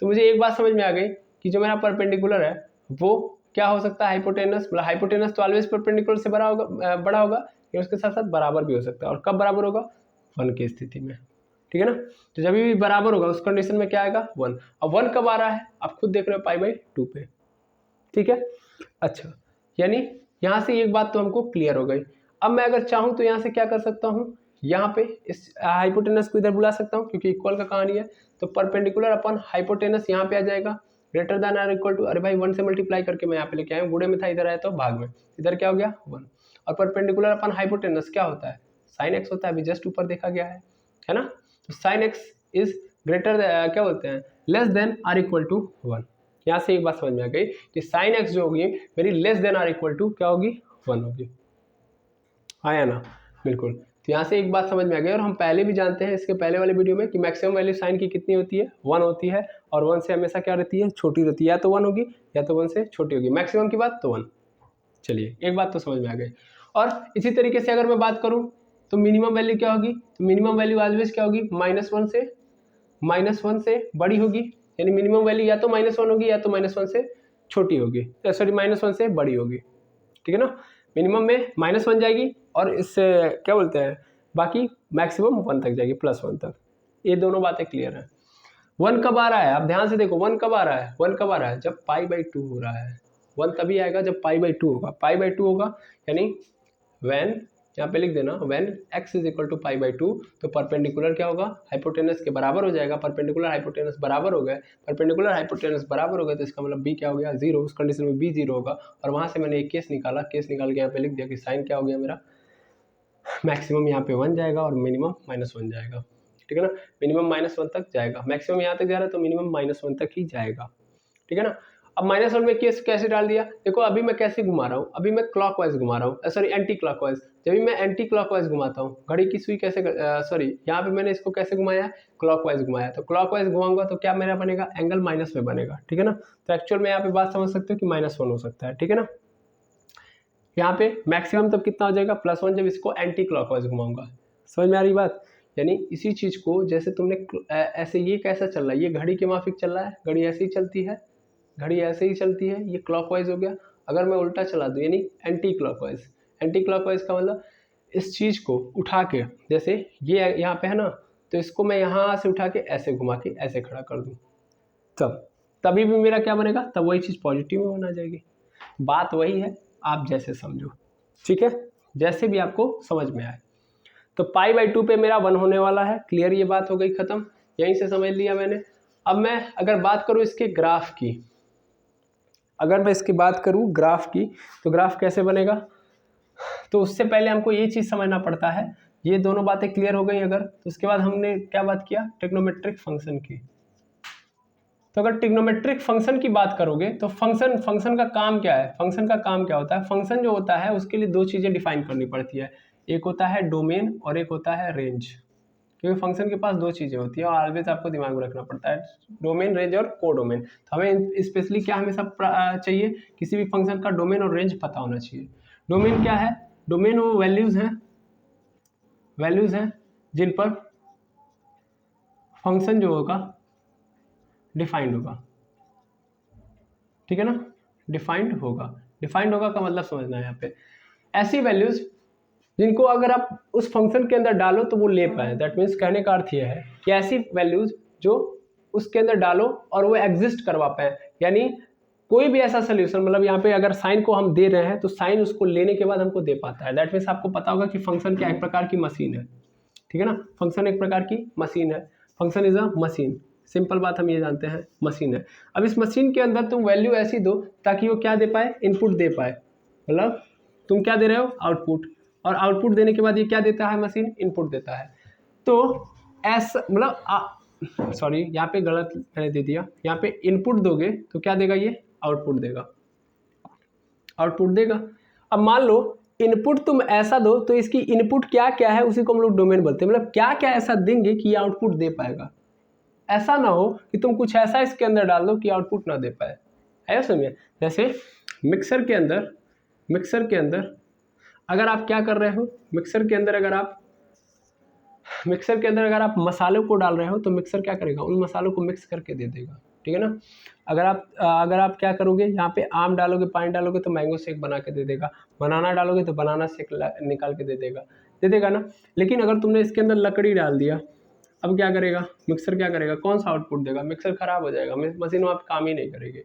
तो मुझे एक बात समझ में आ गई कि जो मेरा परपेंडिकुलर है वो क्या हो सकता है, हाइपोटेनस, मतलब हाइपोटेनस तो ऑलवेज परपेंडिकुलर से बड़ा होगा, लेकिन उसके साथ साथ बराबर भी हो सकता है, और कब बराबर होगा, 1 की स्थिति में, ठीक है ना। तो जब भी बराबर होगा उस कंडीशन में क्या आएगा, 1। अब 1 कब आ रहा है, आप खुद देख रहे हो, π/2 पे, ठीक है। अच्छा, यानी यहाँ से एक बात तो हमको क्लियर हो गई। अब मैं अगर चाहूँ तो यहाँ से क्या कर सकता हूँ, यहाँ पे इस हाइपोटेनस को इधर बुला सकता हूँ, क्योंकि इक्वल का कहानी है, तो परपेंडिकुलर अपन हाइपोटेनस यहाँ पे आ जाएगा, greater than or equal to, अरे भाई 1 से मल्टीप्लाई करके मैं यहाँ पे लेके आया हूँ, गुणे में था, इधर आया तो भाग में, इधर क्या हो गया 1। और परपेंडिकुलर अपन हाइपोटेनस क्या होता है, sin x होता है, अभी जस्ट ऊपर देखा गया है ना। तो sin x इज ग्रेटर, क्या बोलते हैं, less than or equal to 1। यहाँ से एक बात समझ में आ गई कि sin x जो होगी मेरी less than or equal to क्या होगी, 1 होगी, आया ना, बिल्कुल। तो यहाँ से एक बात समझ में आ गई, और हम पहले भी जानते हैं इसके पहले वाले वीडियो में कि मैक्सिमम वैल्यू साइन की कितनी होती है, 1 होती है, और 1 से हमेशा क्या रहती है, छोटी रहती है, या तो 1 होगी या तो 1 से छोटी होगी, मैक्सिमम की बात तो 1। चलिए एक बात तो समझ में आ गई। और इसी तरीके से अगर मैं बात करूं तो मिनिमम वैल्यू क्या होगी, तो मिनिमम वैल्यू ऑलवेज क्या होगी, -1 से बड़ी होगी, यानी मिनिमम वैल्यू या तो -1 होगी या तो -1 से छोटी होगी, सॉरी -1 से बड़ी होगी, ठीक है ना। मिनिमम में -1 जाएगी और इससे क्या बोलते हैं, बाकी मैक्सिमम 1 तक जाएगी, +1 तक। ये दोनों बातें क्लियर हैं। 1 कब आ रहा है, आप ध्यान से देखो, 1 कब आ रहा है, 1 कब आ रहा है, जब π/2 हो रहा है। 1 तभी आएगा जब π/2 होगा, π/2 होगा, यानी व्हेन, यहाँ पे लिख देना, when x is equal to π/2, तो परपेंडिकुलर क्या होगा, हाइपोटेनस के बराबर हो जाएगा, परपेंडिकुलर हाइपोटेनस बराबर हो गए, परपेंडिकुलर हाइपोटेनस बराबर हो गए, तो इसका मतलब b क्या हो गया, 0। उस कंडीशन में b 0 होगा, और वहाँ से मैंने एक केस निकाला, केस निकाल के यहाँ पे लिख दिया कि साइन क्या हो गया मेरा, मैक्सिमम यहाँ पे 1 जाएगा और मिनिमम -1 जाएगा, ठीक है ना। मिनिमम -1 तक जाएगा, मैक्सिमम यहाँ तक जा रहा है तो मिनिमम -1 तक ही जाएगा, ठीक है ना। अब -1 में केस कैसे डाल दिया, देखो अभी मैं कैसे घुमा रहा हूँ, अभी मैं क्लॉकवाइज घुमा रहा हूँ, सॉरी एंटी क्लॉकवाइज। जब भी मैं एंटी क्लॉकवाइज घुमाता हूँ, घड़ी की सुई कैसे सॉरी यहाँ पे मैंने इसको कैसे घुमाया, क्लॉकवाइज घुमाया, तो क्लॉकवाइज घुमाऊंगा तो क्या मेरा बनेगा, एंगल माइनस में बनेगा, ठीक है ना। तो एक्चुअल में यहाँ पे बात समझ सकते हो कि -1 हो सकता है, ठीक है ना। यहाँ पे मैक्सिमम तब कितना हो जाएगा, +1 जब इसको एंटी क्लॉकवाइज घुमाऊंगा। समझ में आ रही बात। यानी इसी चीज़ को जैसे तुमने ऐसे, ये कैसा चल रहा है, ये घड़ी के माफिक चल रहा है, घड़ी ऐसे ही चलती है, घड़ी ऐसे ही चलती है, ये क्लॉकवाइज हो गया। अगर मैं उल्टा चला दूँ यानी एंटी क्लॉकवाइज, एंटी क्लॉकवाइज का मतलब इस चीज़ को उठा के, जैसे ये यहाँ पे है ना, तो इसको मैं यहाँ से उठा के ऐसे घुमा के ऐसे खड़ा कर दूँ, तभी भी मेरा क्या बनेगा, तब वही चीज़ पॉजिटिव में होना जाएगी। बात वही है, आप जैसे समझो, ठीक है, जैसे भी आपको समझ में आए। तो π/2 पे मेरा 1 होने वाला है, क्लियर, ये बात हो गई खत्म, यहीं से समझ लिया मैंने। अब मैं अगर बात करूँ इसके ग्राफ की, अगर मैं इसकी बात करूँ ग्राफ की, तो ग्राफ कैसे बनेगा, तो उससे पहले हमको ये चीज़ समझना पड़ता है। ये दोनों बातें क्लियर हो गई अगर, तो उसके बाद हमने क्या बात किया, ट्रिग्नोमेट्रिक फंक्शन की। तो अगर ट्रिग्नोमेट्रिक फंक्शन की बात करोगे तो फंक्शन का काम क्या है, फंक्शन का काम क्या होता है, फंक्शन जो होता है उसके लिए दो चीज़ें डिफाइन करनी पड़ती है, एक होता है डोमेन और एक होता है रेंज। क्योंकि फंक्शन के पास दो चीज़ें होती है और ऑलवेज आपको दिमाग में रखना पड़ता है, डोमेन, रेंज और को डोमेन। तो हमें स्पेशली क्या हमेशा चाहिए, किसी भी फंक्शन का डोमेन और रेंज पता होना चाहिए। डोमेन क्या है, डोमेन वो वैल्यूज़ हैं जिन पर फंक्शन जो होगा डिफाइंड होगा, ठीक है ना, डिफाइंड होगा का मतलब समझना है यहाँ पे, ऐसी वैल्यूज जिनको अगर आप उस फंक्शन के अंदर डालो तो वो ले पाए। दैट मीन्स कहने का अर्थ यह है कि ऐसी वैल्यूज जो उसके अंदर डालो और वो एग्जिस्ट करवा पाए, यानी कोई भी ऐसा सोल्यूशन, मतलब यहाँ पे अगर साइन को हम दे रहे हैं तो साइन उसको लेने के बाद हमको दे पाता है। दैट मीन्स आपको पता होगा कि फंक्शन क्या एक प्रकार की मशीन है, ठीक है ना, फंक्शन एक प्रकार की मशीन है, function is a machine, simple बात हम ये जानते हैं, मशीन है। अब इस मशीन के अंदर तुम वैल्यू ऐसी दो ताकि वो क्या दे पाए, इनपुट दे पाए, मतलब तुम क्या दे रहे हो, आउटपुट, और आउटपुट देने के बाद ये क्या देता है, मशीन इनपुट देता है। तो ऐसा मतलब सॉरी यहाँ पे गलत मैंने दे दिया, यहाँ पे इनपुट दोगे तो क्या देगा, ये आउटपुट देगा। अब मान लो इनपुट तुम ऐसा दो तो इसकी इनपुट क्या क्या है उसी को हम लोग डोमेन बोलते हैं, मतलब क्या क्या ऐसा देंगे कि ये आउटपुट दे पाएगा। ऐसा ना हो कि तुम कुछ ऐसा इसके अंदर डाल दो कि आउटपुट ना दे पाए, है समझे। जैसे मिक्सर के अंदर अगर आप क्या कर रहे हो, मिक्सर के अंदर अगर आप मसालों को डाल रहे हो तो मिक्सर क्या करेगा, उन मसालों को मिक्स करके दे देगा, ठीक है ना। अगर आप क्या करोगे, यहाँ पे आम डालोगे, पानी डालोगे तो मैंगो शेक बना के दे देगा, बनाना डालोगे तो बनाना शेक निकाल के दे देगा ना। लेकिन अगर तुमने इसके अंदर लकड़ी डाल दिया, अब क्या करेगा मिक्सर, क्या करेगा, कौन सा आउटपुट देगा, मिक्सर खराब हो जाएगा, मशीन वहाँ पे काम ही नहीं करेगी,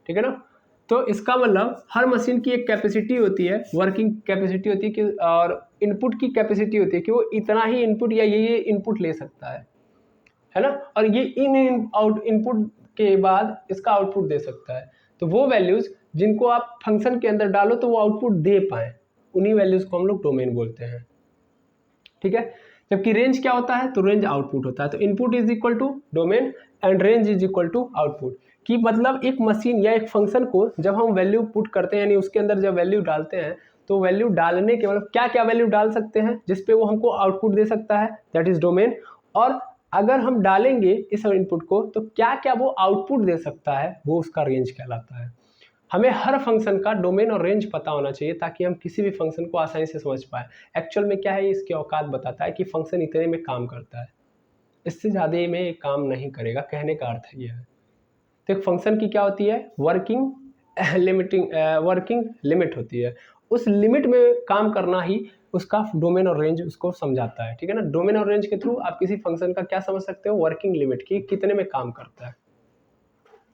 ठीक है ना। तो इसका मतलब हर मशीन की एक कैपेसिटी होती है, वर्किंग कैपेसिटी होती है कि, और इनपुट की कैपेसिटी होती है कि वो इतना ही इनपुट या ये इनपुट ले सकता है ना, और ये इनपुट के बाद इसका आउटपुट दे सकता है। तो वो वैल्यूज जिनको आप फंक्शन के अंदर डालो तो वो आउटपुट दे पाए, उन्हीं वैल्यूज को हम लोग डोमेन बोलते हैं, ठीक है। जबकि रेंज क्या होता है, तो रेंज आउटपुट होता है। तो input is equal to domain and range is equal to output, कि मतलब एक मशीन या एक फंक्शन को जब हम वैल्यू पुट करते हैं, यानी उसके अंदर जब वैल्यू डालते हैं, तो वैल्यू डालने के मतलब क्या क्या वैल्यू डाल सकते हैं जिसपे वो हमको आउटपुट दे सकता है, दैट इज डोमेन। और अगर हम डालेंगे इस इनपुट को तो क्या क्या वो आउटपुट दे सकता है, वो उसका रेंज कहलाता है। हमें हर फंक्शन का डोमेन और रेंज पता होना चाहिए ताकि हम किसी भी फंक्शन को आसानी से समझ पाए। एक्चुअल में क्या है, इसकी औकात बताता है कि फंक्शन इतने में काम करता है, इससे ज़्यादा में काम नहीं करेगा, कहने का अर्थ ये है। तो एक फंक्शन की क्या होती है, वर्किंग लिमिट होती है, उस लिमिट में काम करना ही उसका डोमेन और रेंज उसको समझाता है, ठीक है ना। डोमेन और रेंज के थ्रू आप किसी फंक्शन का क्या समझ सकते हो, वर्किंग लिमिट की, कितने में काम करता है,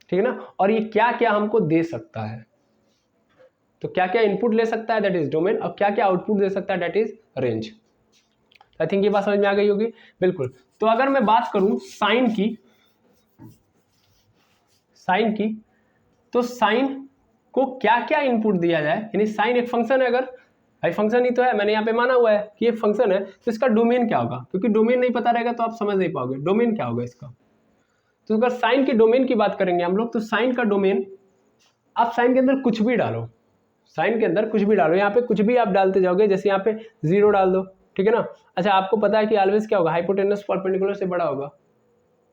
ठीक है ना, और ये क्या क्या हमको दे सकता है। तो क्या क्या इनपुट ले सकता है, दैट इज डोमेन, और क्या क्या आउटपुट दे सकता है, that is range. I think ये बात समझ में आ गई होगी, बिल्कुल। तो अगर मैं बात करूं साइन की, तो साइन को क्या क्या इनपुट दिया जाए, यानी साइन एक फंक्शन है, अगर भाई फंक्शन ही तो है, मैंने यहाँ पे माना हुआ है कि ये फंक्शन है, तो इसका डोमेन क्या होगा, क्योंकि डोमेन नहीं पता रहेगा तो आप समझ नहीं पाओगे डोमेन क्या होगा इसका। तो अगर साइन के डोमेन की बात करेंगे हम लोग, तो साइन का डोमेन, आप साइन के अंदर कुछ भी डालो, साइन के अंदर कुछ भी डालो, यहाँ पे कुछ भी आप डालते जाओगे, जैसे यहाँ पे 0 डाल दो, ठीक है ना। अच्छा, आपको पता है कि ऑलवेज क्या होगा, हाइपोटेनस परपेंडिकुलर से बड़ा होगा,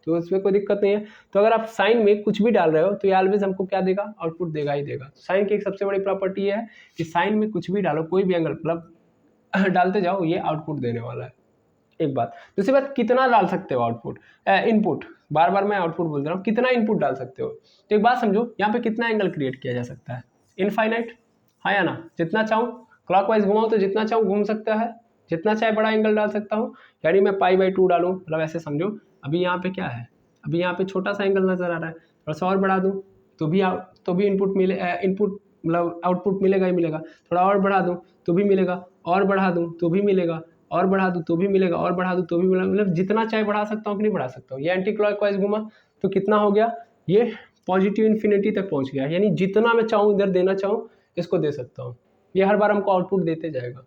तो उसमें कोई दिक्कत नहीं है। तो अगर आप साइन में कुछ भी डाल रहे हो तो ये ऑलवेज हमको क्या देगा, आउटपुट देगा ही देगा। साइन की एक सबसे बड़ी प्रॉपर्टी है कि साइन में कुछ भी डालो, कोई भी एंगल मतलब डालते जाओ, ये आउटपुट देने वाला है। एक बात। दूसरी बात, कितना डाल सकते हो आउटपुट, इनपुट, बार बार मैं आउटपुट बोल रहा हूँ, कितना इनपुट डाल सकते हो। तो एक बात समझो, यहाँ पे कितना एंगल क्रिएट किया जा सकता है, इनफाइनाइट, हाँ या ना। जितना चाहूँ क्लॉकवाइज घुमाऊँ तो जितना चाहूँ घूम सकता है, जितना चाहे बड़ा एंगल डाल सकता हूँ, यानी मैं π/2 डालूँ, मतलब ऐसे समझो। अभी यहाँ पे क्या है, अभी यहाँ पे छोटा सा एंगल नजर आ रहा है, थोड़ा सा और बढ़ा दूँ तो भी इनपुट मिले, इनपुट मतलब आउटपुट मिलेगा ही मिलेगा। थोड़ा और बढ़ा दूँ तो भी मिलेगा, और बढ़ा दूँ तो भी मिलेगा, और बढ़ा दूँ तो भी मिलेगा, और बढ़ा दूँ तो भी मिलेगा, मतलब जितना चाहे बढ़ा सकता हूँ कि नहीं बढ़ा सकता हूँ। ये एंटी क्लॉकवाइज घूमा तो कितना हो गया, ये पॉजिटिव इन्फिनिटी तक पहुँच गया, यानी जितना मैं चाहूँ इधर देना चाहूँ इसको दे सकता हूँ। ये हर बार हमको आउटपुट देते जाएगा।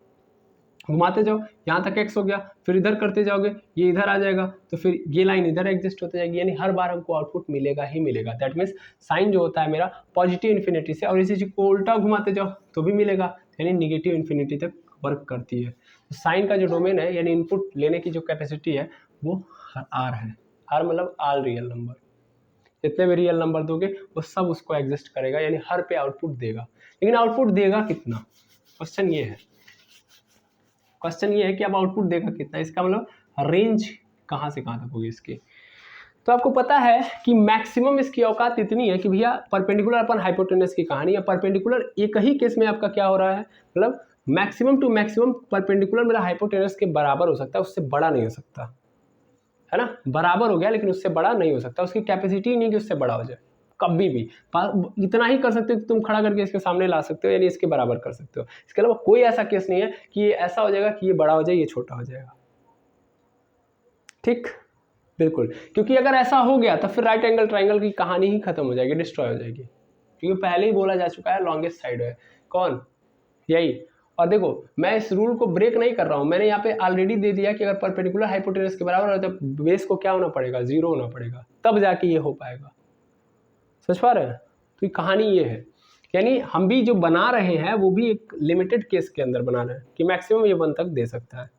घुमाते जाओ, यहाँ तक x हो गया, फिर इधर करते जाओगे ये इधर आ जाएगा, तो फिर ये लाइन इधर एग्जिस्ट होते जाएगी, यानी हर बार हमको आउटपुट मिलेगा ही मिलेगा। दैट मीन्स साइन जो होता है मेरा पॉजिटिव इन्फिनिटी से, और इसी चीज को उल्टा घुमाते जाओ तो भी मिलेगा, यानी निगेटिव इन्फिनिटी तक वर्क करती है। तो साइन का जो डोमेन है, यानी इनपुट लेने की जो कैपेसिटी है, वो आर है। आर मतलब आल रियल नंबर, जितने भी रियल नंबर दोगे वो सब उसको एग्जिस्ट करेगा, यानी हर पे आउटपुट देगा। लेकिन आउटपुट देगा कितना, क्वेश्चन ये है। क्वेश्चन ये है कि अब आउटपुट देगा कितना, इसका मतलब रेंज कहाँ से कहाँ तक होगी इसकी। तो आपको पता है कि मैक्सिमम इसकी औकात इतनी है कि भैया परपेंडिकुलर अपन हाइपोटेनस की कहानी है, परपेंडिकुलर एक ही केस में आपका क्या हो रहा है, मतलब मैक्सिमम टू मैक्सिमम परपेंडिकुलर मेरा हाइपोटेनस के बराबर हो सकता है, उससे बड़ा नहीं हो सकता, है ना। बराबर हो गया लेकिन उससे बड़ा नहीं हो सकता, उसकी कैपेसिटी नहीं कि उससे बड़ा हो जाए कभी भी। इतना ही कर सकते हो कि तुम खड़ा करके इसके सामने ला सकते हो, यानी इसके बराबर कर सकते हो। इसके अलावा कोई ऐसा केस नहीं है कि ये ऐसा हो जाएगा कि ये बड़ा हो जाए ये छोटा हो जाएगा, ठीक, बिल्कुल। क्योंकि अगर ऐसा हो गया तो फिर राइट एंगल ट्राइंगल की कहानी ही खत्म हो जाएगी, डिस्ट्रॉय हो जाएगी, क्योंकि पहले ही बोला जा चुका है लॉन्गेस्ट साइड है कौन, यही। और देखो मैं इस रूल को ब्रेक नहीं कर रहा हूं, मैंने यहाँ पे ऑलरेडी दे दिया कि अगर परपेंडिकुलर हाइपोटेनस के बराबर हो तो बेस को क्या होना पड़ेगा, 0 होना पड़ेगा, तब जाके ये हो पाएगा। समझ पा रहे हैं। तो ये कहानी ये है, यानी हम भी जो बना रहे हैं वो भी एक लिमिटेड केस के अंदर बना रहे हैं कि मैक्सिमम ये 1 तक दे सकता है।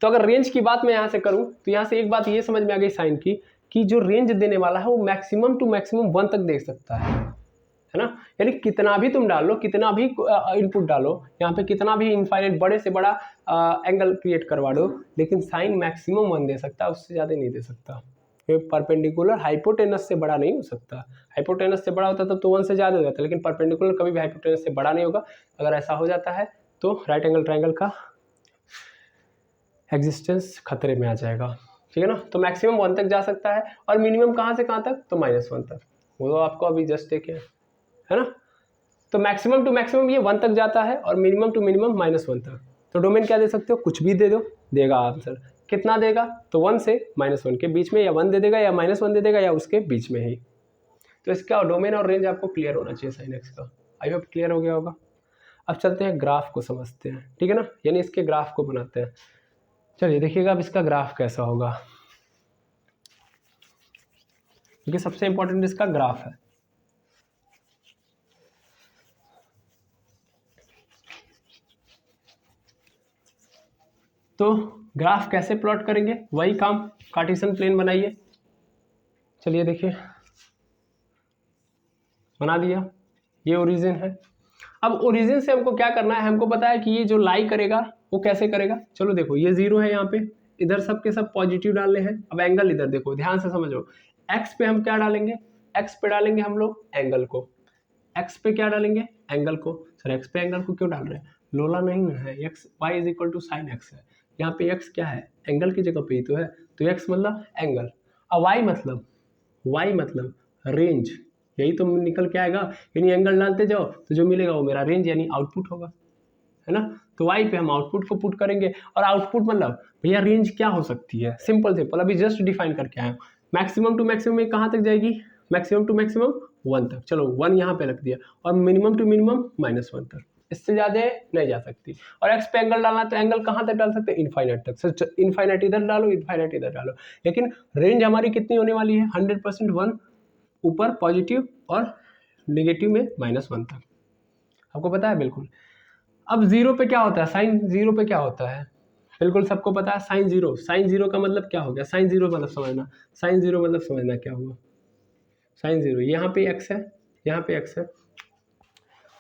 तो अगर रेंज की बात मैं यहाँ से करूँ तो यहाँ से एक बात ये समझ में आ गई साइन की, कि जो रेंज देने वाला है वो मैक्सिमम टू मैक्सिमम 1 तक दे सकता है ना। यानी कितना भी तुम डालो, कितना भी इनपुट डालो, यहाँ पे कितना भी इनफाइनाइट बड़े से बड़ा एंगल क्रिएट करवा दो, लेकिन साइन मैक्सिमम 1 दे सकता है, उससे ज़्यादा नहीं दे सकता। परपेंडिकुलर हाइपोटेनस से बड़ा नहीं हो सकता। हाइपोटेनस से बड़ा होता तब तो 1 से ज़्यादा हो जाता, लेकिन परपेंडिकुलर कभी भी हाइपोटेनस से बड़ा नहीं होगा। अगर ऐसा हो जाता है तो राइट एंगल ट्राइंगल का एग्जिस्टेंस खतरे में आ जाएगा, ठीक है ना। तो मैक्सिमम 1 तक जा सकता है, और मिनिमम कहाँ से कहाँ तक, तो -1 तक, वो तो आपको अभी जस्ट देखे है ना। तो मैक्सिमम टू मैक्सिमम ये 1 तक जाता है, और मिनिमम टू मिनिमम -1 तक। तो डोमेन क्या दे सकते हो, कुछ भी दे दो, देगा आंसर। कितना देगा, तो 1 से -1 के बीच में, या 1 दे देगा या -1 दे देगा या उसके बीच में ही। तो इसका डोमेन और रेंज आपको क्लियर होना चाहिए साइन एक्स का। आई होप क्लियर हो गया होगा। अब चलते हैं ग्राफ को समझते हैं, ठीक है ना, यानी इसके ग्राफ को बनाते हैं। चलिए देखिएगा अब इसका ग्राफ कैसा होगा, क्योंकि सबसे इंपॉर्टेंट इसका ग्राफ है। तो ग्राफ कैसे प्लॉट करेंगे, वही काम, कार्टेशियन प्लेन बनाइए। चलिए देखिए बना दिया, ये ओरिजिन है। अब ओरिजिन से हमको क्या करना है, हमको पता है कि ये जो लाई करेगा वो कैसे करेगा। चलो देखो ये 0 है, यहाँ पे इधर सब के सब पॉजिटिव डालने हैं। अब एंगल इधर देखो, ध्यान से समझो, एक्स पे हम क्या डालेंगे, एक्स पे डालेंगे हम लोग एंगल को। एक्स पे क्या डालेंगे, एंगल को। सर एक्स पे एंगल को क्यों डाल रहे हैं, लोला नहीं ना है, x y is equal to sine x है। यहाँ पे एक्स क्या है, एंगल की जगह पे ही तो है, तो एक्स मतलब एंगल, और वाई मतलब रेंज, यही तो निकल के आएगा। यानी एंगल डालते जाओ तो जो मिलेगा वो मेरा रेंज यानी आउटपुट होगा, है ना। तो वाई पे हम आउटपुट को पुट करेंगे, और आउटपुट मतलब भैया रेंज क्या हो सकती है, सिंपल अभी जस्ट डिफाइन करके आए। मैक्सिमम टू मैक्सिमम में कहाँ तक जाएगी, मैक्सिमम टू मैक्सिमम 1 तक। चलो 1 यहाँ पे रख दिया, और मिनिमम टू मिनिमम -1 तक, इससे ज़्यादा नहीं जा सकती। और एक्स पे एंगल डालना तो एंगल कहाँ तक डाल सकते हैं, इनफाइनाइट तक। सर इनफाइनाइट इधर डालो, इनफाइनाइट इधर डालो, लेकिन रेंज हमारी कितनी होने वाली है, 100% 1 ऊपर पॉजिटिव और नेगेटिव में -1 तक। आपको पता है बिल्कुल। अब जीरो पे क्या होता है, साइन जीरो पे क्या होता है, बिल्कुल सबको पता है, साइन जीरो। साइन जीरो का मतलब क्या हो गया, साइन जीरो मतलब समझना, साइन जीरो मतलब समझना क्या हुआ। साइन जीरो, यहाँ पे एक्स है, यहाँ पे एक्स है,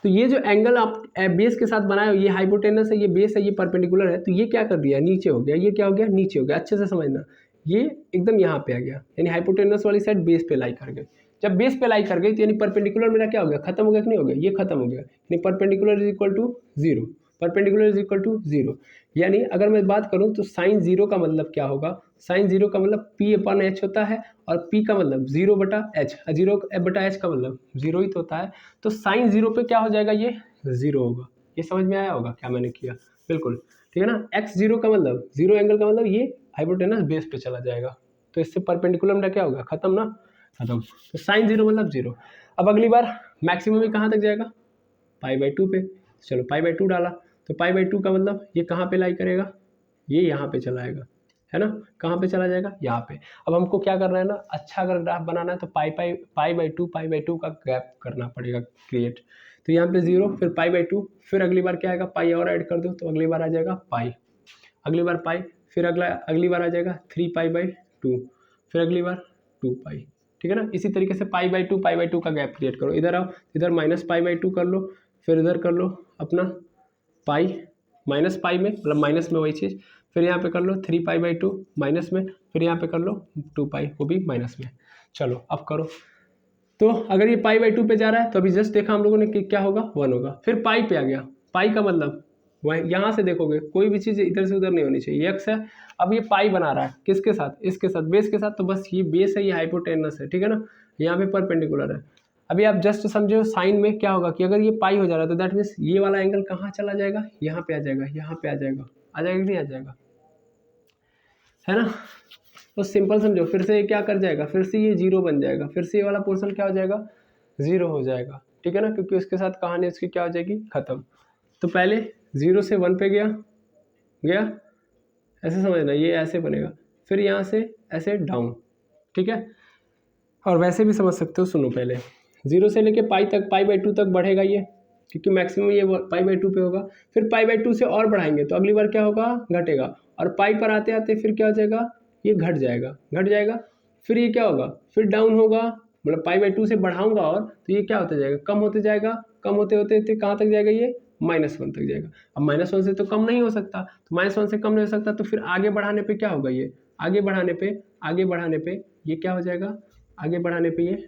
तो ये जो एंगल आप बेस के साथ बनाए हो, ये हाइपोटेनस है, ये बेस है, ये परपेंडिकुलर है, तो ये क्या कर दिया, नीचे हो गया, ये क्या हो गया, नीचे हो गया। अच्छे से समझना, ये एकदम यहाँ पे आ गया, यानी हाइपोटेनस वाली साइड बेस पे लाई कर गई। जब बेस पे लाई कर गई तो यानी परपेंडिकुलर मेरा क्या हो गया, खत्म हो गया कि नहीं हो गया, ये खत्म हो गया, यानी perpendicular is equal to zero, perpendicular is equal to zero. यानी अगर मैं बात करूं तो साइन जीरो का मतलब क्या होगा, साइन जीरो का मतलब पी अपन एच होता है, और पी का मतलब जीरो बटा एच, जीरो बटा एच का मतलब जीरो ही तो होता है। तो साइन जीरो पे क्या हो जाएगा, ये जीरो होगा। ये समझ में आया होगा क्या मैंने किया, बिल्कुल ठीक है ना। एक्स जीरो का मतलब, जीरो एंगल का मतलब ये हाइपोटेनस बेस पे चला जाएगा, तो इससे परपेंडिकुलर में क्या होगा, खत्म ना, खत्म। तो साइन जीरो मतलब जीरो। अब अगली बार मैक्सिमम में कहाँ तक जाएगा, पाई बाई टू पे। चलो पाई बाई टू डाला, तो पाई बाई टू का मतलब ये कहाँ पे लाई करेगा, ये यहाँ पे चला आएगा, है ना, कहाँ पे चला जाएगा, यहाँ पे। अब हमको क्या करना है ना, अच्छा अगर ग्राफ बनाना है तो पाई बाई टू का गैप करना पड़ेगा क्रिएट। तो यहाँ पे जीरो, फिर पाई बाई टू, फिर अगली बार क्या आएगा, पाई और ऐड कर दो, तो अगली बार आ जाएगा पाई, अगली बार पाई, फिर अगली बार आ जाएगा थ्री पाई बाई टू, फिर अगली बार टू पाई, ठीक है ना। इसी तरीके से पाई बाई टू का गैप क्रिएट करो। इधर आओ, इधर माइनस पाई बाई टू कर लो, फिर इधर कर लो अपना पाई, माइनस पाई में मतलब माइनस में वही चीज़, फिर यहाँ पे कर लो three pi by two minus में, फिर यहाँ पे कर लो टू पाई, वो भी माइनस में। चलो अब करो, तो अगर ये पाई बाई टू पे जा रहा है तो अभी जस्ट देखा हम लोगों ने कि क्या होगा, वन होगा। फिर पाई पे आ गया, पाई का मतलब वह यहाँ से देखोगे कोई भी चीज़ इधर से उधर नहीं होनी चाहिए, एक्स है। अब ये पाई बना रहा है किसके साथ, इसके साथ, बेस के साथ, तो बस ये बेस है, ये हाइपोटेनस है, ठीक है ना, यहाँ पे परपेंडिकुलर है। अभी आप जस्ट समझो साइन में क्या होगा कि अगर ये पाई हो जा रहा है तो दैट मीन्स ये वाला एंगल कहाँ चला जाएगा, यहाँ पे आ जाएगा, यहाँ पे आ जाएगा, आ जाएगा कि नहीं आ जाएगा, है ना। तो सिंपल समझो, फिर से ये क्या कर जाएगा, फिर से ये जीरो बन जाएगा, फिर से ये वाला पोर्शन क्या हो जाएगा, जीरो हो जाएगा, ठीक है ना, क्योंकि उसके साथ कहानी उसकी क्या हो जाएगी, खत्म। तो पहले जीरो से वन पे गया, गया, ऐसे समझना, ये ऐसे बनेगा, फिर यहाँ से ऐसे डाउन, ठीक है। और वैसे भी समझ सकते हो, सुनो पहले, जीरो से लेके पाई तक, पाई बाई टू तक बढ़ेगा ये, क्योंकि मैक्सिमम ये पाई बाई टू पे होगा। फिर पाई बाई टू से और बढ़ाएंगे तो अगली बार क्या होगा, घटेगा, और पाई पर आते आते फिर क्या हो जाएगा, ये घट जाएगा, घट जाएगा, फिर ये क्या होगा, फिर डाउन होगा, मतलब पाई बाई टू से बढ़ाऊंगा और तो ये क्या होता जाएगा, कम होते जाएगा, कम होते होते होते कहाँ तक जाएगा, ये माइनस वन तक जाएगा। अब माइनस वन से तो कम नहीं हो सकता, तो माइनस वन से कम नहीं हो सकता, तो फिर आगे बढ़ाने पे क्या होगा, ये आगे बढ़ाने पे ये क्या हो जाएगा, आगे बढ़ाने पे ये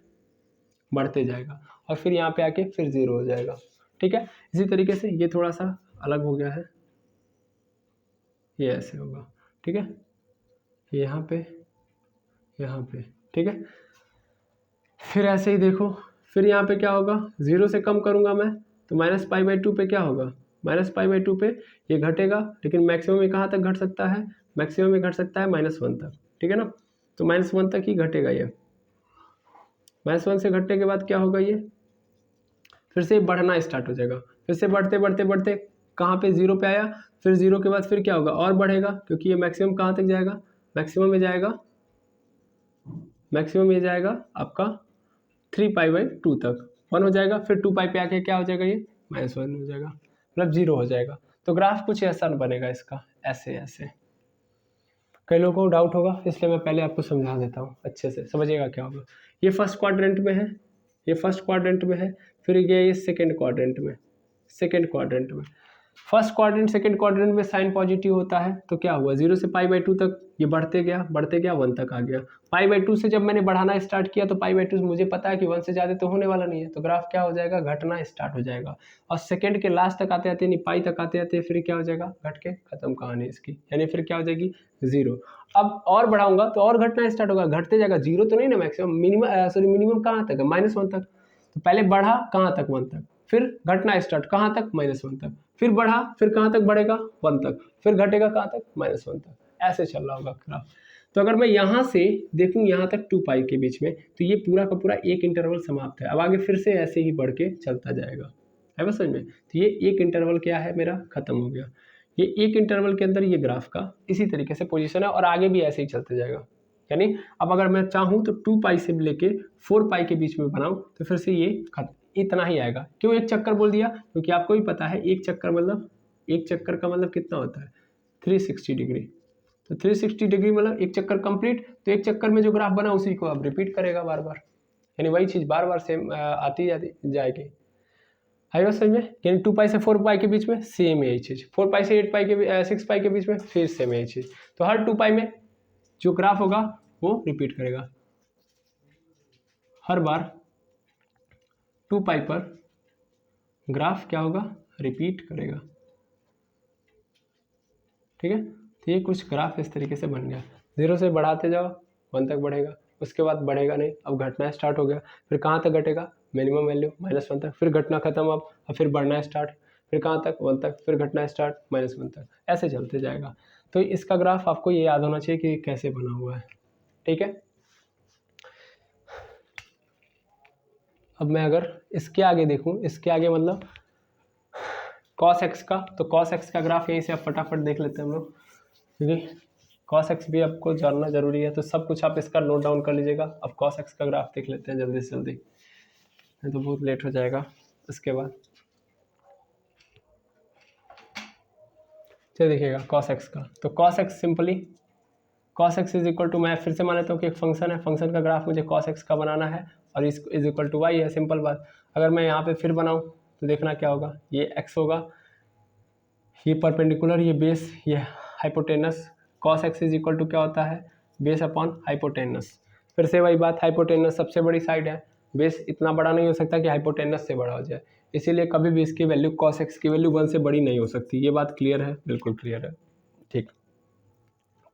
बढ़ते जाएगा, और फिर यहाँ पे आके फिर जीरो हो जाएगा, ठीक है। इसी तरीके से ये थोड़ा सा अलग हो गया है, ये ऐसे होगा, ठीक है, यहाँ पे, ठीक है। फिर ऐसे ही देखो, फिर यहाँ पे क्या होगा, जीरो से कम करूँगा मैं तो माइनस पाई बाई टू पे क्या होगा, माइनस पाई बाई टू पे ये घटेगा, लेकिन मैक्सिमम में कहाँ तक घट सकता है, मैक्सिमम में घट सकता है माइनस वन तक, ठीक है ना। तो माइनस वन तक ही घटेगा ये, माइनस वन से घटने के बाद क्या होगा, ये फिर से बढ़ना स्टार्ट हो जाएगा, फिर से बढ़ते बढ़ते बढ़ते कहाँ पे, जीरो पे आया, फिर जीरो के बाद फिर क्या होगा, और बढ़ेगा, क्योंकि ये मैक्सिमम कहाँ तक जाएगा, मैक्सिमम में जाएगा, मैक्सिमम में जाएगा आपका थ्री पाई बाई टू तक, वन हो जाएगा, फिर टू पाई पे आके क्या हो जाएगा, ये माइनस वन हो जाएगा, मतलब जीरो हो जाएगा। तो ग्राफ कुछ ऐसा बनेगा इसका, ऐसे ऐसे। कई लोगों को डाउट होगा, इसलिए मैं पहले आपको समझा देता हूँ, अच्छे से समझिएगा क्या होगा। ये फर्स्ट क्वाड्रेंट में है, ये फर्स्ट क्वाड्रेंट में है, फिर ये सेकंड क्वाड्रेंट में, सेकंड क्वाड्रेंट में, फर्स्ट क्वाड्रेंट सेकंड क्वाड्रेंट में साइन पॉजिटिव होता है, तो क्या हुआ, जीरो से पाई बाई टू तक ये बढ़ते गया वन तक आ गया। पाई बाई टू से जब मैंने बढ़ाना स्टार्ट किया तो पाई बाई टू मुझे पता है कि वन से ज़्यादा तो होने वाला नहीं है, तो ग्राफ क्या हो जाएगा, घटना स्टार्ट हो जाएगा, और सेकंड के लास्ट तक आते आते, नहीं पाई तक आते आते फिर क्या हो जाएगा, घट के खत्म कहानी इसकी, यानी फिर क्या हो जाएगी, जीरो। अब और बढ़ाऊंगा तो और घटना स्टार्ट होगा, घटते जाएगा, जीरो तो नहीं ना, मैक्सिमम मिनिमम कहाँ तक है, माइनस वन तक। तो पहले बढ़ा कहाँ तक, वन तक, फिर घटना स्टार्ट कहाँ तक, माइनस वन तक, फिर बढ़ा, फिर कहाँ तक बढ़ेगा, वन तक, फिर घटेगा कहाँ तक, माइनस वन तक, ऐसे चल रहा होगा ग्राफ। तो अगर मैं यहाँ से देखूँ यहाँ तक टू पाई के बीच में, तो ये पूरा का पूरा एक इंटरवल समाप्त है। अब आगे फिर से ऐसे ही बढ़ के चलता जाएगा, है बस समझ में। तो ये एक इंटरवल क्या है मेरा, खत्म हो गया। ये एक इंटरवल के अंदर ये ग्राफ का इसी तरीके से पोजीशन है, और आगे भी ऐसे ही चलते जाएगा। यानी अब अगर मैं चाहूँ तो टू पाई से लेके फोर पाई के बीच में बनाऊँ तो फिर से ये इतना ही आएगा। क्यों एक चक्कर बोल दिया? क्योंकि आपको भी पता है एक चक्कर का मतलब कितना होता है 360 डिग्री। तो 360 डिग्री मतलब एक चक्कर कंप्लीट। तो एक चक्कर में जो ग्राफ बना उसी को आप रिपीट करेगा बार बार, यानी वही चीज़ बार बार सेम आती जाती जाएगी। आई बात समझ में? यानी 2 पाई से 4 पाई के बीच में सेम यही चीज़, 4 पाई से 8 पाई के 6 पाई के बीच में फिर सेम यही चीज़। तो हर 2 पाई में जो ग्राफ होगा वो रिपीट करेगा, हर बार 2 पाई पर ग्राफ क्या होगा, रिपीट करेगा। ठीक है, तो ये कुछ ग्राफ इस तरीके से बन गया। 0 से बढ़ाते जाओ 1 तक बढ़ेगा, उसके बाद बढ़ेगा नहीं, अब घटना स्टार्ट हो गया। फिर कहाँ तक घटेगा, मिनिमम वैल्यू -1 तक, फिर घटना खत्म, अब फिर बढ़ना स्टार्ट, फिर कहाँ तक 1 तक, फिर घटना स्टार्ट -1 तक, ऐसे चलते जाएगा। तो इसका ग्राफ आपको ये याद होना चाहिए कि कैसे बना हुआ है। ठीक है, अब मैं अगर इसके आगे देखूं, इसके आगे मतलब cos x का, तो cos x का ग्राफ यहीं से आप फटाफट देख लेते हैं हम लोग, क्योंकि cos x भी आपको जानना जरूरी है। तो सब कुछ आप इसका नोट डाउन कर लीजिएगा। अब cos x का ग्राफ देख लेते हैं जल्दी से जल्दी, नहीं तो बहुत लेट हो जाएगा। इसके बाद चलिए देखिएगा cos x का, तो cos x simply cos x is equal to, मैं फिर से मान लेता हूँ कि एक फंक्शन है, फंक्शन का ग्राफ मुझे cos x का बनाना है और इस इज इक्वल टू वाई है, सिंपल बात। अगर मैं यहाँ पे फिर बनाऊँ तो देखना क्या होगा, ये x होगा, ये परपेंडिकुलर, ये बेस, ये hypotenuse. cos x is equal to क्या होता है, बेस अपॉन हाइपोटेनस। फिर से वही बात, हाइपोटेनस सबसे बड़ी साइड है, बेस इतना बड़ा नहीं हो सकता कि हाइपोटेनस से बड़ा हो जाए, इसीलिए कभी भी इसकी वैल्यू cos x की वैल्यू 1 से बड़ी नहीं हो सकती। ये बात क्लियर है, बिल्कुल क्लियर है। ठीक,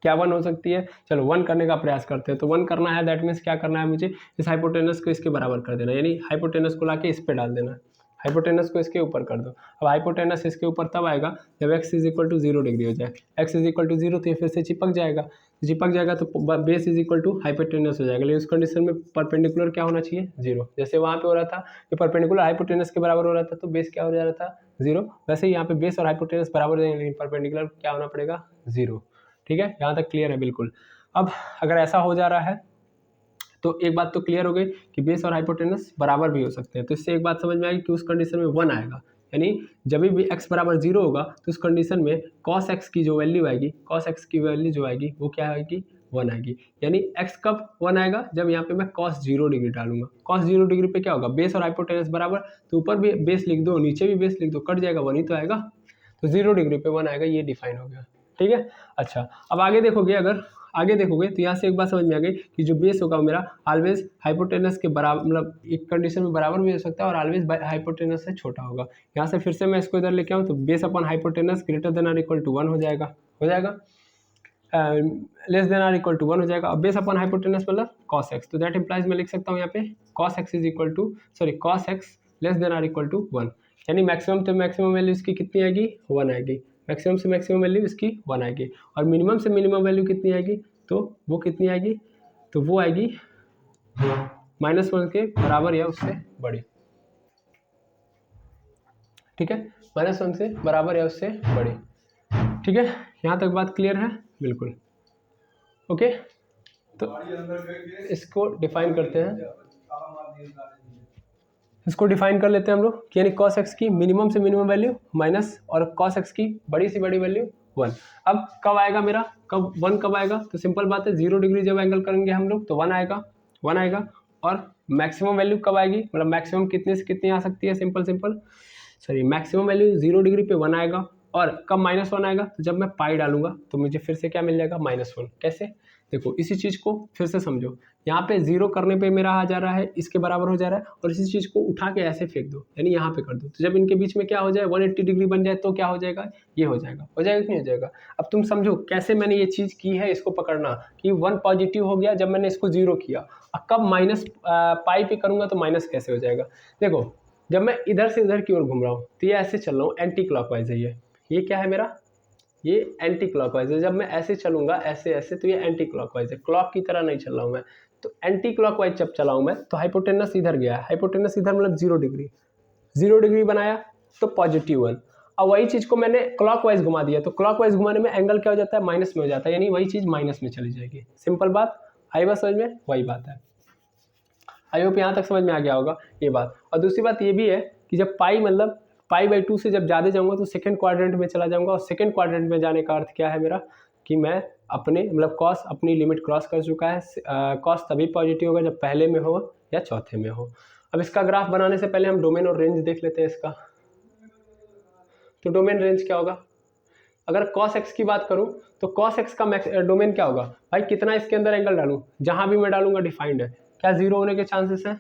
क्या 1 हो सकती है, चलो 1 करने का प्रयास करते हैं। तो 1 करना है, दैट मीन्स क्या करना है, मुझे इस हाइपोटेनस को इसके बराबर कर देना, यानी हाइपोटेनस को लाके इस पे डाल देना, हाइपोटेनस को इसके ऊपर कर दो। अब हाइपोटेनस इसके ऊपर तब आएगा जब x is equal to 0 degree हो जाए, x इज इक्वल टू 0, तो ये फिर से चिपक जाएगा, चिपक जाएगा तो base is equal to hypotenuse हो जाएगा। लेकिन उस कंडीशन में परपेंडिकुलर क्या होना चाहिए, 0। जैसे वहाँ पे हो रहा था कि परपेंडिकुलर हाइपोटेनस के बराबर हो रहा था, तो बेस क्या हो जा रहा था, 0। वैसे ही यहाँ पे बेस और हाइपोटेनस बराबर हो जाएंगे, लेकिन परपेंडिकुलर क्या होना पड़ेगा, 0। ठीक है, यहाँ तक क्लियर है बिल्कुल। अब अगर ऐसा हो जा रहा है तो एक बात तो क्लियर हो गई कि बेस और हाइपोटेनस बराबर भी हो सकते हैं। तो इससे एक बात समझ में आएगी कि उस कंडीशन में 1 आएगा, यानी जब भी x बराबर 0 होगा तो उस कंडीशन में cos x की जो वैल्यू आएगी, cos x की वैल्यू जो आएगी वो क्या आएगी, 1 आएगी। यानी x कब 1 आएगा, जब यहाँ पे मैं cos 0 डिग्री डालूंगा। cos 0 डिग्री पे क्या होगा, बेस और हाइपोटेनस बराबर, तो ऊपर भी बेस लिख दो नीचे भी बेस लिख दो, कट जाएगा, 1 ही तो आएगा। तो 0 डिग्री पे 1 आएगा, ये डिफाइन हो गया। ठीक है, अच्छा अब आगे देखोगे, अगर आगे देखोगे तो यहाँ से एक बात समझ में आ गई कि जो बेस होगा मेरा ऑलवेज हाइपोटेनस के बराबर, मतलब एक कंडीशन में बराबर भी हो सकता है और ऑलवेज हाइपोटेनस से छोटा होगा। यहाँ से फिर से मैं इसको इधर लेके आऊँ तो base upon hypotenuse greater than or equal to 1 हो जाएगा, less than or equal to 1 हो जाएगा। अब बेस अपॉन हाइपोटेनस मतलब cos x, तो दैट इम्प्लाइज मैं लिख सकता हूँ यहाँ पे cos x is equal to cos x less than or equal to 1, यानी मैक्सिमम तो मैक्सिमम वैल्यू इसकी कितनी आएगी, 1 आएगी। मैक्सिमम से मैक्सिमम वैल्यू इसकी 1 आएगी, और मिनिमम से मिनिमम वैल्यू कितनी आएगी, तो वो कितनी आएगी, तो वो आएगी -1 के बराबर या उससे बड़ी। ठीक है, -1 से बराबर या उससे बड़ी। ठीक है, यहाँ तक बात क्लियर है, बिल्कुल ओके। तो इसको डिफाइन करते हैं, इसको डिफाइन कर लेते हैं हम लोग, यानी cos x की मिनिमम से मिनिमम वैल्यू माइनस और cos x की बड़ी से बड़ी वैल्यू 1। अब कब आएगा मेरा, कब 1 कब आएगा, तो सिंपल बात है 0 डिग्री जब एंगल करेंगे हम लोग तो 1 आएगा, 1 आएगा। और मैक्सिमम वैल्यू कब आएगी, मतलब मैक्सिमम कितने से कितनी आ सकती है, सिंपल मैक्सिमम वैल्यू 0 डिग्री पे 1 आएगा। और कब -1 आएगा, तो जब मैं पाई डालूंगा तो मुझे फिर से क्या मिल जाएगा, -1। कैसे, देखो इसी चीज़ को फिर से समझो, यहाँ पे 0 करने पे मेरा आ जा रहा है, इसके बराबर हो जा रहा है, और इसी चीज़ को उठा के ऐसे फेंक दो, यानी यहाँ पे कर दो, तो जब इनके बीच में क्या हो जाए 180 डिग्री बन जाए तो क्या हो जाएगा, ये हो जाएगा कि नहीं हो जाएगा। अब तुम समझो कैसे मैंने ये चीज़ की है, इसको पकड़ना कि 1 पॉजिटिव हो गया जब मैंने इसको 0 किया, और कब माइनस पाई पे करूँगा तो माइनस कैसे हो जाएगा। देखो जब मैं इधर से इधर की ओर घूम रहा हूँ तो ये ऐसे चल रहा हूँ, एंटी क्लॉकवाइज है, ये क्या है मेरा, ये एंटी क्लॉकवाइज है। जब मैं ऐसे चलूंगा ऐसे ऐसे तो ये एंटी क्लॉकवाइज है, क्लॉक की तरह नहीं चल रहा हूँ मैं। तो एंटी क्लॉकवाइज जब चला हूँ मैं तो हाइपोटेनस इधर गया, हाइपोटेनस इधर मतलब 0 डिग्री बनाया तो +1। अब वही चीज़ को मैंने क्लॉकवाइज घुमा दिया, तो क्लॉकवाइज घुमाने में एंगल क्या हो जाता है, माइनस में हो जाता है, यानी वही चीज़ माइनस में चली जाएगी। सिंपल बात, आई बात समझ में, वही बात है। आई होप यहाँ तक समझ में आ गया होगा ये बात। और दूसरी बात ये भी है कि जब पाई मतलब पाई/2 से जब ज़्यादा जाऊँगा तो सेकंड क्वाड्रेंट में चला जाऊँगा, और सेकंड क्वाड्रेंट में जाने का अर्थ क्या है मेरा कि मैं अपने मतलब कॉस अपनी लिमिट क्रॉस कर चुका है। कॉस तभी पॉजिटिव होगा जब पहले में हो या चौथे में हो। अब इसका ग्राफ बनाने से पहले हम डोमेन और रेंज देख लेते हैं इसका। तो डोमेन रेंज क्या होगा, अगर cos x की बात करूं तो cos x का डोमेन क्या होगा भाई, कितना इसके अंदर एंगल डालूं, जहां भी मैं डालूंगा डिफाइंड है। क्या जीरो होने के चांसेस हैं,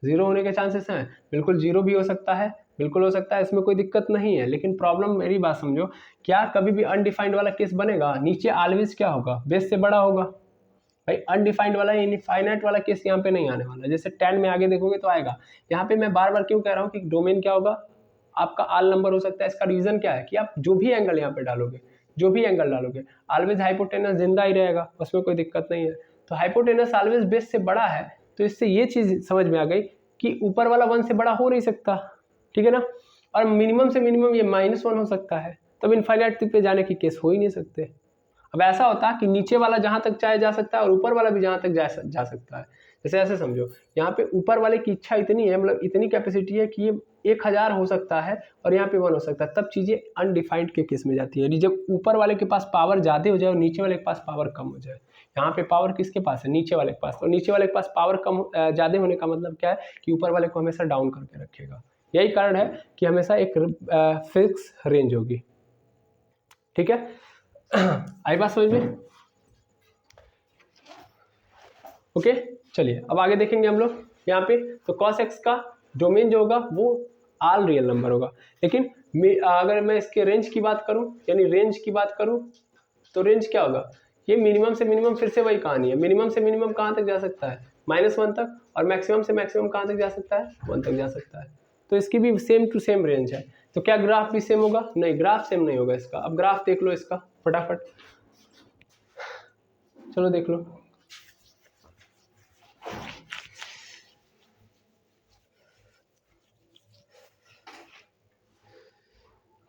जीरो होने के चांसेस हैं, बिल्कुल जीरो भी हो सकता है, बिल्कुल हो सकता है, इसमें कोई दिक्कत नहीं है। लेकिन प्रॉब्लम मेरी बात समझो, क्या कभी भी अनडिफाइंड वाला केस बनेगा, नीचे ऑलवेज क्या होगा, बेस से बड़ा होगा भाई। अनडिफाइंड वाला इनफाइनाइट वाला केस यहाँ पे नहीं आने वाला, जैसे 10 में आगे देखोगे तो आएगा। यहाँ पे मैं बार बार क्यों कह रहा हूँ कि डोमेन क्या होगा, आपका आल नंबर हो सकता है। इसका रीजन क्या है कि आप जो भी एंगल यहाँ पे डालोगे, जो भी एंगल डालोगे, ऑलवेज हाइपोटेनस जिंदा ही रहेगा, उसमें कोई दिक्कत नहीं है। तो हाइपोटेनस ऑलवेज बेस से बड़ा है, तो इससे ये चीज समझ में आ गई कि ऊपर वाला 1 से बड़ा हो नहीं सकता, ठीक है ना। और मिनिमम से मिनिमम ये -1 हो सकता है, तब इनफाइनाइट पे जाने की केस हो ही नहीं सकते। अब ऐसा होता कि नीचे वाला जहां तक चाहे जा सकता है और ऊपर वाला भी जहां तक जा सकता है। जैसे ऐसे समझो, यहाँ पे ऊपर वाले की इच्छा इतनी है, मतलब इतनी कैपेसिटी है कि ये 1000 हो सकता है और यहाँ पे 1 हो सकता है, तब चीजें अनडिफाइंड के केस में जाती है। यदि जब ऊपर वाले के पास पावर ज्यादा हो जाए और नीचे वाले के पास पावर कम हो जाए। यहाँ पे पावर किसके पास है, नीचे वाले के पास, और नीचे वाले के पास पावर कम ज्यादा होने का मतलब क्या है कि ऊपर वाले को हमेशा डाउन करके रखेगा। यही कारण है कि हमेशा एक फिक्स रेंज होगी, ठीक है। आई बात समझ में, ओके। चलिए अब आगे देखेंगे हम लोग यहाँ पे। तो cos x का डोमेन जो होगा वो ऑल रियल नंबर होगा। लेकिन अगर मैं इसके रेंज की बात करूं, यानी रेंज की बात करूं, तो रेंज क्या होगा, ये मिनिमम से मिनिमम फिर से वही कहानी है। मिनिमम से मिनिमम कहाँ तक जा सकता है, -1 तक, और मैक्सिमम से मैक्सिमम कहाँ तक जा सकता है, 1 तक जा सकता है। तो इसकी भी सेम टू सेम रेंज है। तो क्या ग्राफ भी सेम होगा, नहीं, ग्राफ सेम नहीं होगा इसका। अब ग्राफ देख लो इसका फटाफट, चलो देख लो।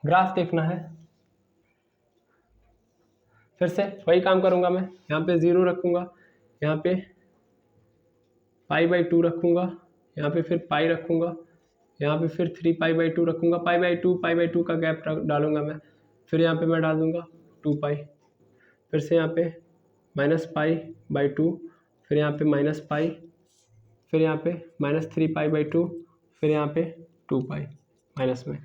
ग्राफ देखना है, फिर से वही काम करूंगा मैं। यहाँ पे 0 रखूंगा, यहाँ पे π/2 रखूंगा, यहाँ पे फिर पाई रखूंगा, यहाँ पे फिर 3π/2 रखूंगा, π/2 का गैप डालूंगा मैं, फिर यहाँ पे मैं डाल दूंगा 2π, फिर से यहाँ पे -π/2, फिर यहाँ पे -π, फिर यहाँ पे -3π/2, फिर यहाँ पे 2π माइनस में।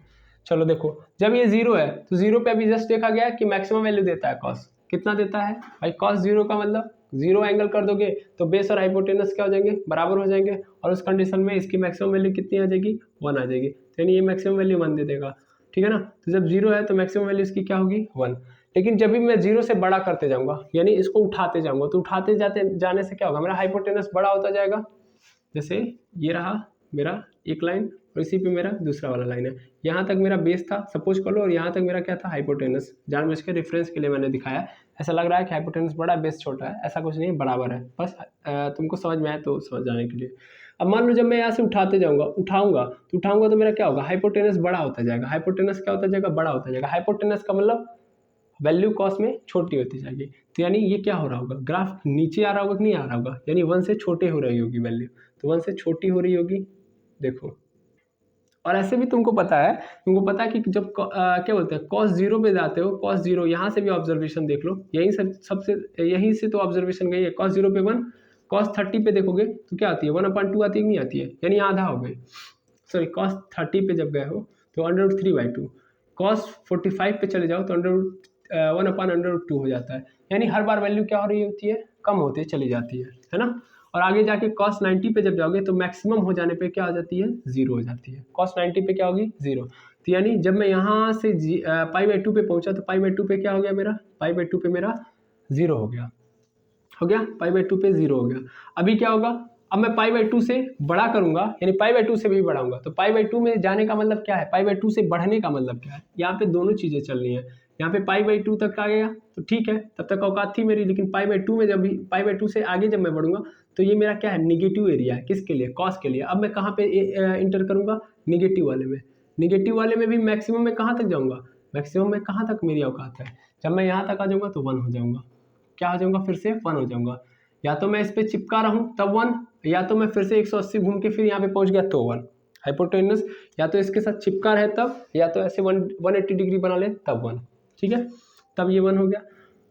चलो देखो, जब ये 0 है तो 0 पे अभी जस्ट देखा गया कि मैक्सिमम वैल्यू देता है कॉस, कितना देता है भाई, cos 0 का मतलब 0 एंगल कर दोगे तो बेस और हाइपोटेनस क्या हो जाएंगे, बराबर हो जाएंगे, और उस कंडीशन में इसकी मैक्सिमम वैल्यू कितनी आ जाएगी, 1 आ जाएगी। तो यानी ये मैक्सिमम वैल्यू 1 दे देगा, ठीक है ना। तो जब 0 है तो मैक्सिमम वैल्यू इसकी क्या होगी, 1। लेकिन जब भी मैं 0 से बड़ा करते जाऊंगा, यानी इसको उठाते जाऊंगा, तो उठाते जाने से क्या होगा, मेरा हाइपोटेनस बड़ा होता जाएगा। जैसे ये रहा मेरा एक लाइन, और इसी पे मेरा दूसरा वाला लाइन है। यहाँ तक मेरा बेस था सपोज कर लो, और यहाँ तक मेरा क्या था, हाइपोटेनस। जानबूझ के रेफरेंस के लिए मैंने दिखाया। ऐसा लग रहा है कि हाइपोटेनस बड़ा है, बेस छोटा है, ऐसा कुछ नहीं, बराबर है। बस तुमको समझ में आए तो समझ जाने के लिए। अब मान लो जब मैं यहाँ से उठाऊंगा तो मेरा क्या होगा, हाइपोटेनस बड़ा होता जाएगा। हाइपोटेनस क्या होता जाएगा, बड़ा होता जाएगा। हाइपोटेनस का मतलब वैल्यू कॉस में छोटी होती जाएगी। तो यानी ये क्या हो रहा होगा, ग्राफ नीचे आ रहा होगा कि नहीं आ रहा होगा, यानी 1 से छोटे हो रही होगी वैल्यू, तो 1 से छोटी हो रही होगी, देखो। और ऐसे भी तुमको पता है कि जब क्या बोलते हैं, cos 0 पे जाते हो, cos 0 यहाँ से भी ऑब्जर्वेशन देख लो, यहीं से तो ऑब्जर्वेशन गई है। cos 0 पे 1, cos 30 पे देखोगे तो क्या आती है, 1/2 आती है कि नहीं आती है, यानी आधा हो गई। सॉरी, cos 30 पे जब गए हो तो √3/2, cos 45 पे चले जाओ तो 1/√2 हो जाता है। यानी हर बार वैल्यू क्या हो रही होती है, कम होती चली जाती है ना। और आगे जाके cos 90 पे जब जाओगे तो मैक्सिमम हो जाने पे क्या हो जाती है, 0 हो जाती है। cos 90 पे क्या होगी, 0। तो यानी जब मैं यहाँ से π/2 पे पहुंचा तो π/2 पे क्या हो गया मेरा, π/2 पे मेरा 0 हो गया, π/2 पे 0 हो गया। अभी क्या होगा, अब मैं π/2 से बड़ा करूंगा, यानी π/2 से भी बढ़ाऊंगा। तो π/2 में जाने का मतलब क्या है, π/2 से बढ़ने का मतलब क्या है, यहाँ पे दोनों चीजें चल रही है। यहाँ पे π/2 तक आ गया तो ठीक है, तब तक औकात थी मेरी। लेकिन π/2 में जब भी π/2 से आगे जब मैं बढ़ूंगा तो ये मेरा क्या है, निगेटिव एरिया है, किसके लिए, कॉस के लिए। अब मैं कहाँ पे इंटर करूंगा, निगेटिव वाले में। निगेटिव वाले में भी मैक्सिमम में कहाँ तक जाऊंगा, मैक्सिमम में कहाँ तक मेरी औकात है, जब मैं यहाँ तक आ जाऊंगा तो 1 हो जाऊंगा, क्या हो जाऊंगा, फिर से 1 हो जाऊंगा। या तो मैं इस पर चिपका रहा हूँ तब 1, या तो मैं फिर से 180 घूम के फिर यहाँ पे पहुँच गया तो 1। हाइपोटेन्यूस या तो इसके साथ चिपका रहे तब, या तो ऐसे 180 डिग्री बना ले तब 1। ठीक है, तब ये 1 हो गया।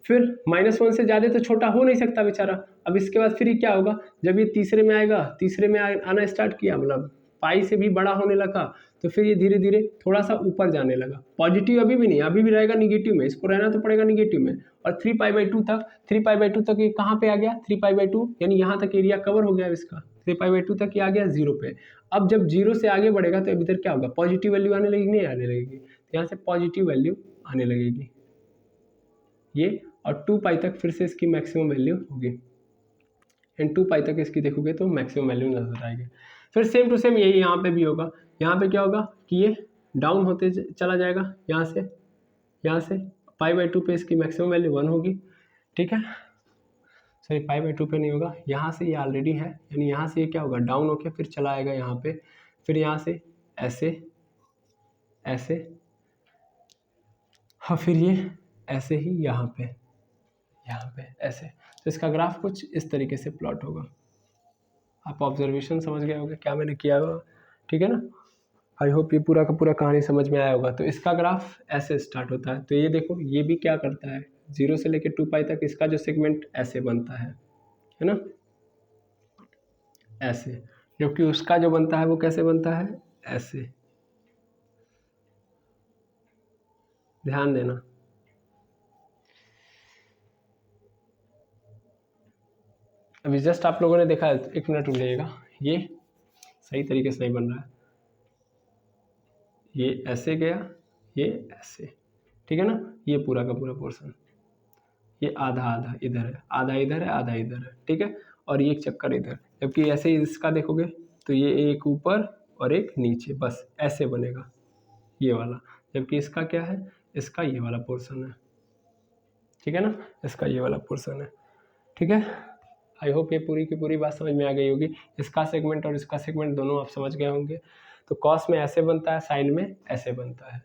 फिर -1 से ज़्यादा तो छोटा हो नहीं सकता बेचारा। अब इसके बाद फिर क्या होगा, जब ये तीसरे में आएगा, तीसरे में आना स्टार्ट किया, मतलब पाई से भी बड़ा होने लगा, तो फिर ये धीरे धीरे थोड़ा सा ऊपर जाने लगा। पॉजिटिव अभी भी नहीं, अभी भी रहेगा निगेटिव में, इसको रहना तो पड़ेगा निगेटिव में। और 3π/2 तक, 3π/2 तक ये कहाँ पे आ गया, 3π/2 यानी यहाँ तक एरिया कवर हो गया इसका। 3π/2 तक ये आ गया 0 पे। अब जब 0 से आगे बढ़ेगा तो इधर क्या होगा, पॉजिटिव वैल्यू आने लगेगी, नहीं आने लगेगी, तो यहाँ से पॉजिटिव वैल्यू आने लगेगी ये, और 2π तक फिर से इसकी मैक्सिमम वैल्यू होगी। एंड 2π तक इसकी देखोगे तो मैक्सिमम वैल्यू नजर आएगी। फिर सेम टू सेम यही यहाँ पे भी होगा। यहाँ पे क्या होगा कि ये डाउन होते चला जाएगा यहाँ से π/2 पे इसकी मैक्सिमम वैल्यू 1 होगी। ठीक है, सॉरी π/2 पे नहीं होगा, यहाँ से ये ऑलरेडी है, यानी यहाँ से ये क्या होगा, डाउन होके फिर चला आएगा यहाँ पे, फिर यहाँ से ऐसे हाँ, फिर ये ऐसे ही यहाँ पे ऐसे। तो इसका ग्राफ कुछ इस तरीके से प्लॉट होगा। आप ऑब्जर्वेशन समझ गए होंगे क्या मैंने किया होगा। ठीक है ना, आई होप ये पूरा का पूरा कहानी समझ में आया होगा। तो इसका ग्राफ ऐसे स्टार्ट होता है। तो ये देखो, ये भी क्या करता है, 0 से लेकर 2π तक इसका जो सेगमेंट ऐसे बनता है ना, ऐसे, जबकि उसका जो बनता है वो कैसे बनता है, ऐसे। ध्यान देना। अभी जस्ट आप लोगों ने देखा है, 1 मिनट रुक जाइएगा, ये सही तरीके से नहीं बन रहा है, ये ऐसे गया, ये ऐसे। ठीक है ना, ये पूरा का पूरा पोर्शन, ये आधा इधर है, आधा इधर है, आधा इधर है। ठीक है, और ये एक चक्कर इधर, जबकि ऐसे ही इसका देखोगे तो ये एक ऊपर और एक नीचे, बस ऐसे बनेगा ये वाला। जबकि इसका क्या है, इसका ये वाला पोर्शन है। ठीक है ना, इसका ये वाला पोर्शन है। ठीक है, आई होप ये पूरी की पूरी बात समझ में आ गई होगी। इसका सेगमेंट और इसका सेगमेंट दोनों आप समझ गए होंगे। तो कॉस में ऐसे बनता है, साइन में ऐसे बनता है।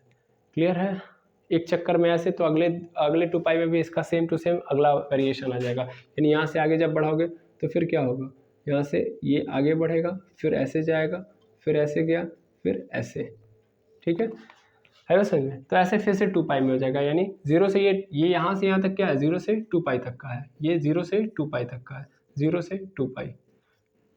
क्लियर है, एक चक्कर में ऐसे, तो अगले 2π में भी इसका सेम टू सेम अगला वेरिएशन आ जाएगा। यानी यहाँ से आगे जब बढ़ाओगे तो फिर क्या होगा, यहाँ से ये आगे बढ़ेगा, फिर ऐसे जाएगा, फिर ऐसे गया, फिर ऐसे। ठीक है ना समझ में। तो ऐसे फिर से 2π में हो जाएगा, यानी 0 से ये यहाँ से यहाँ तक क्या है, 0 से 2π तक का है, ये 0 से 2π तक का है, 0 से 2π।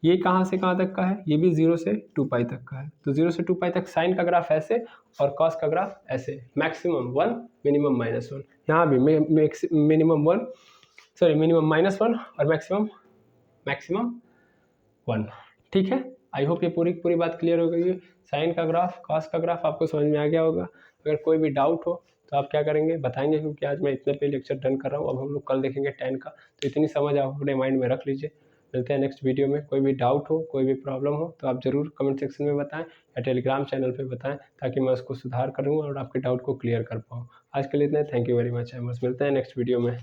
ये कहाँ से कहाँ तक का है, ये भी 0 से 2π तक का है। तो 0 से 2π तक साइन का ग्राफ ऐसे और कॉस का ग्राफ ऐसे, मैक्सिमम 1 मिनिमम -1। यहाँ भी मिनिमम -1 और मैक्सिमम 1। ठीक है, आई होप ये पूरी बात क्लियर हो गई है। साइन का ग्राफ, कॉस का ग्राफ आपको समझ में आ गया होगा। अगर कोई भी डाउट हो तो आप क्या करेंगे, बताएंगे, क्योंकि आज मैं इतने पे लेक्चर डन कर रहा हूँ। अब हम लोग कल देखेंगे 10 का। तो इतनी समझ आप अपने माइंड में रख लीजिए। मिलते हैं नेक्स्ट वीडियो में। कोई भी डाउट हो, कोई भी प्रॉब्लम हो तो आप ज़रूर कमेंट सेक्शन में बताएं या टेलीग्राम चैनल पे बताएं, ताकि मैं उसको सुधार करूँ और आपके डाउट को क्लियर कर पाऊँ। आज के लिए इतना, थैंक यू वेरी मच। मिलते हैं नेक्स्ट वीडियो में।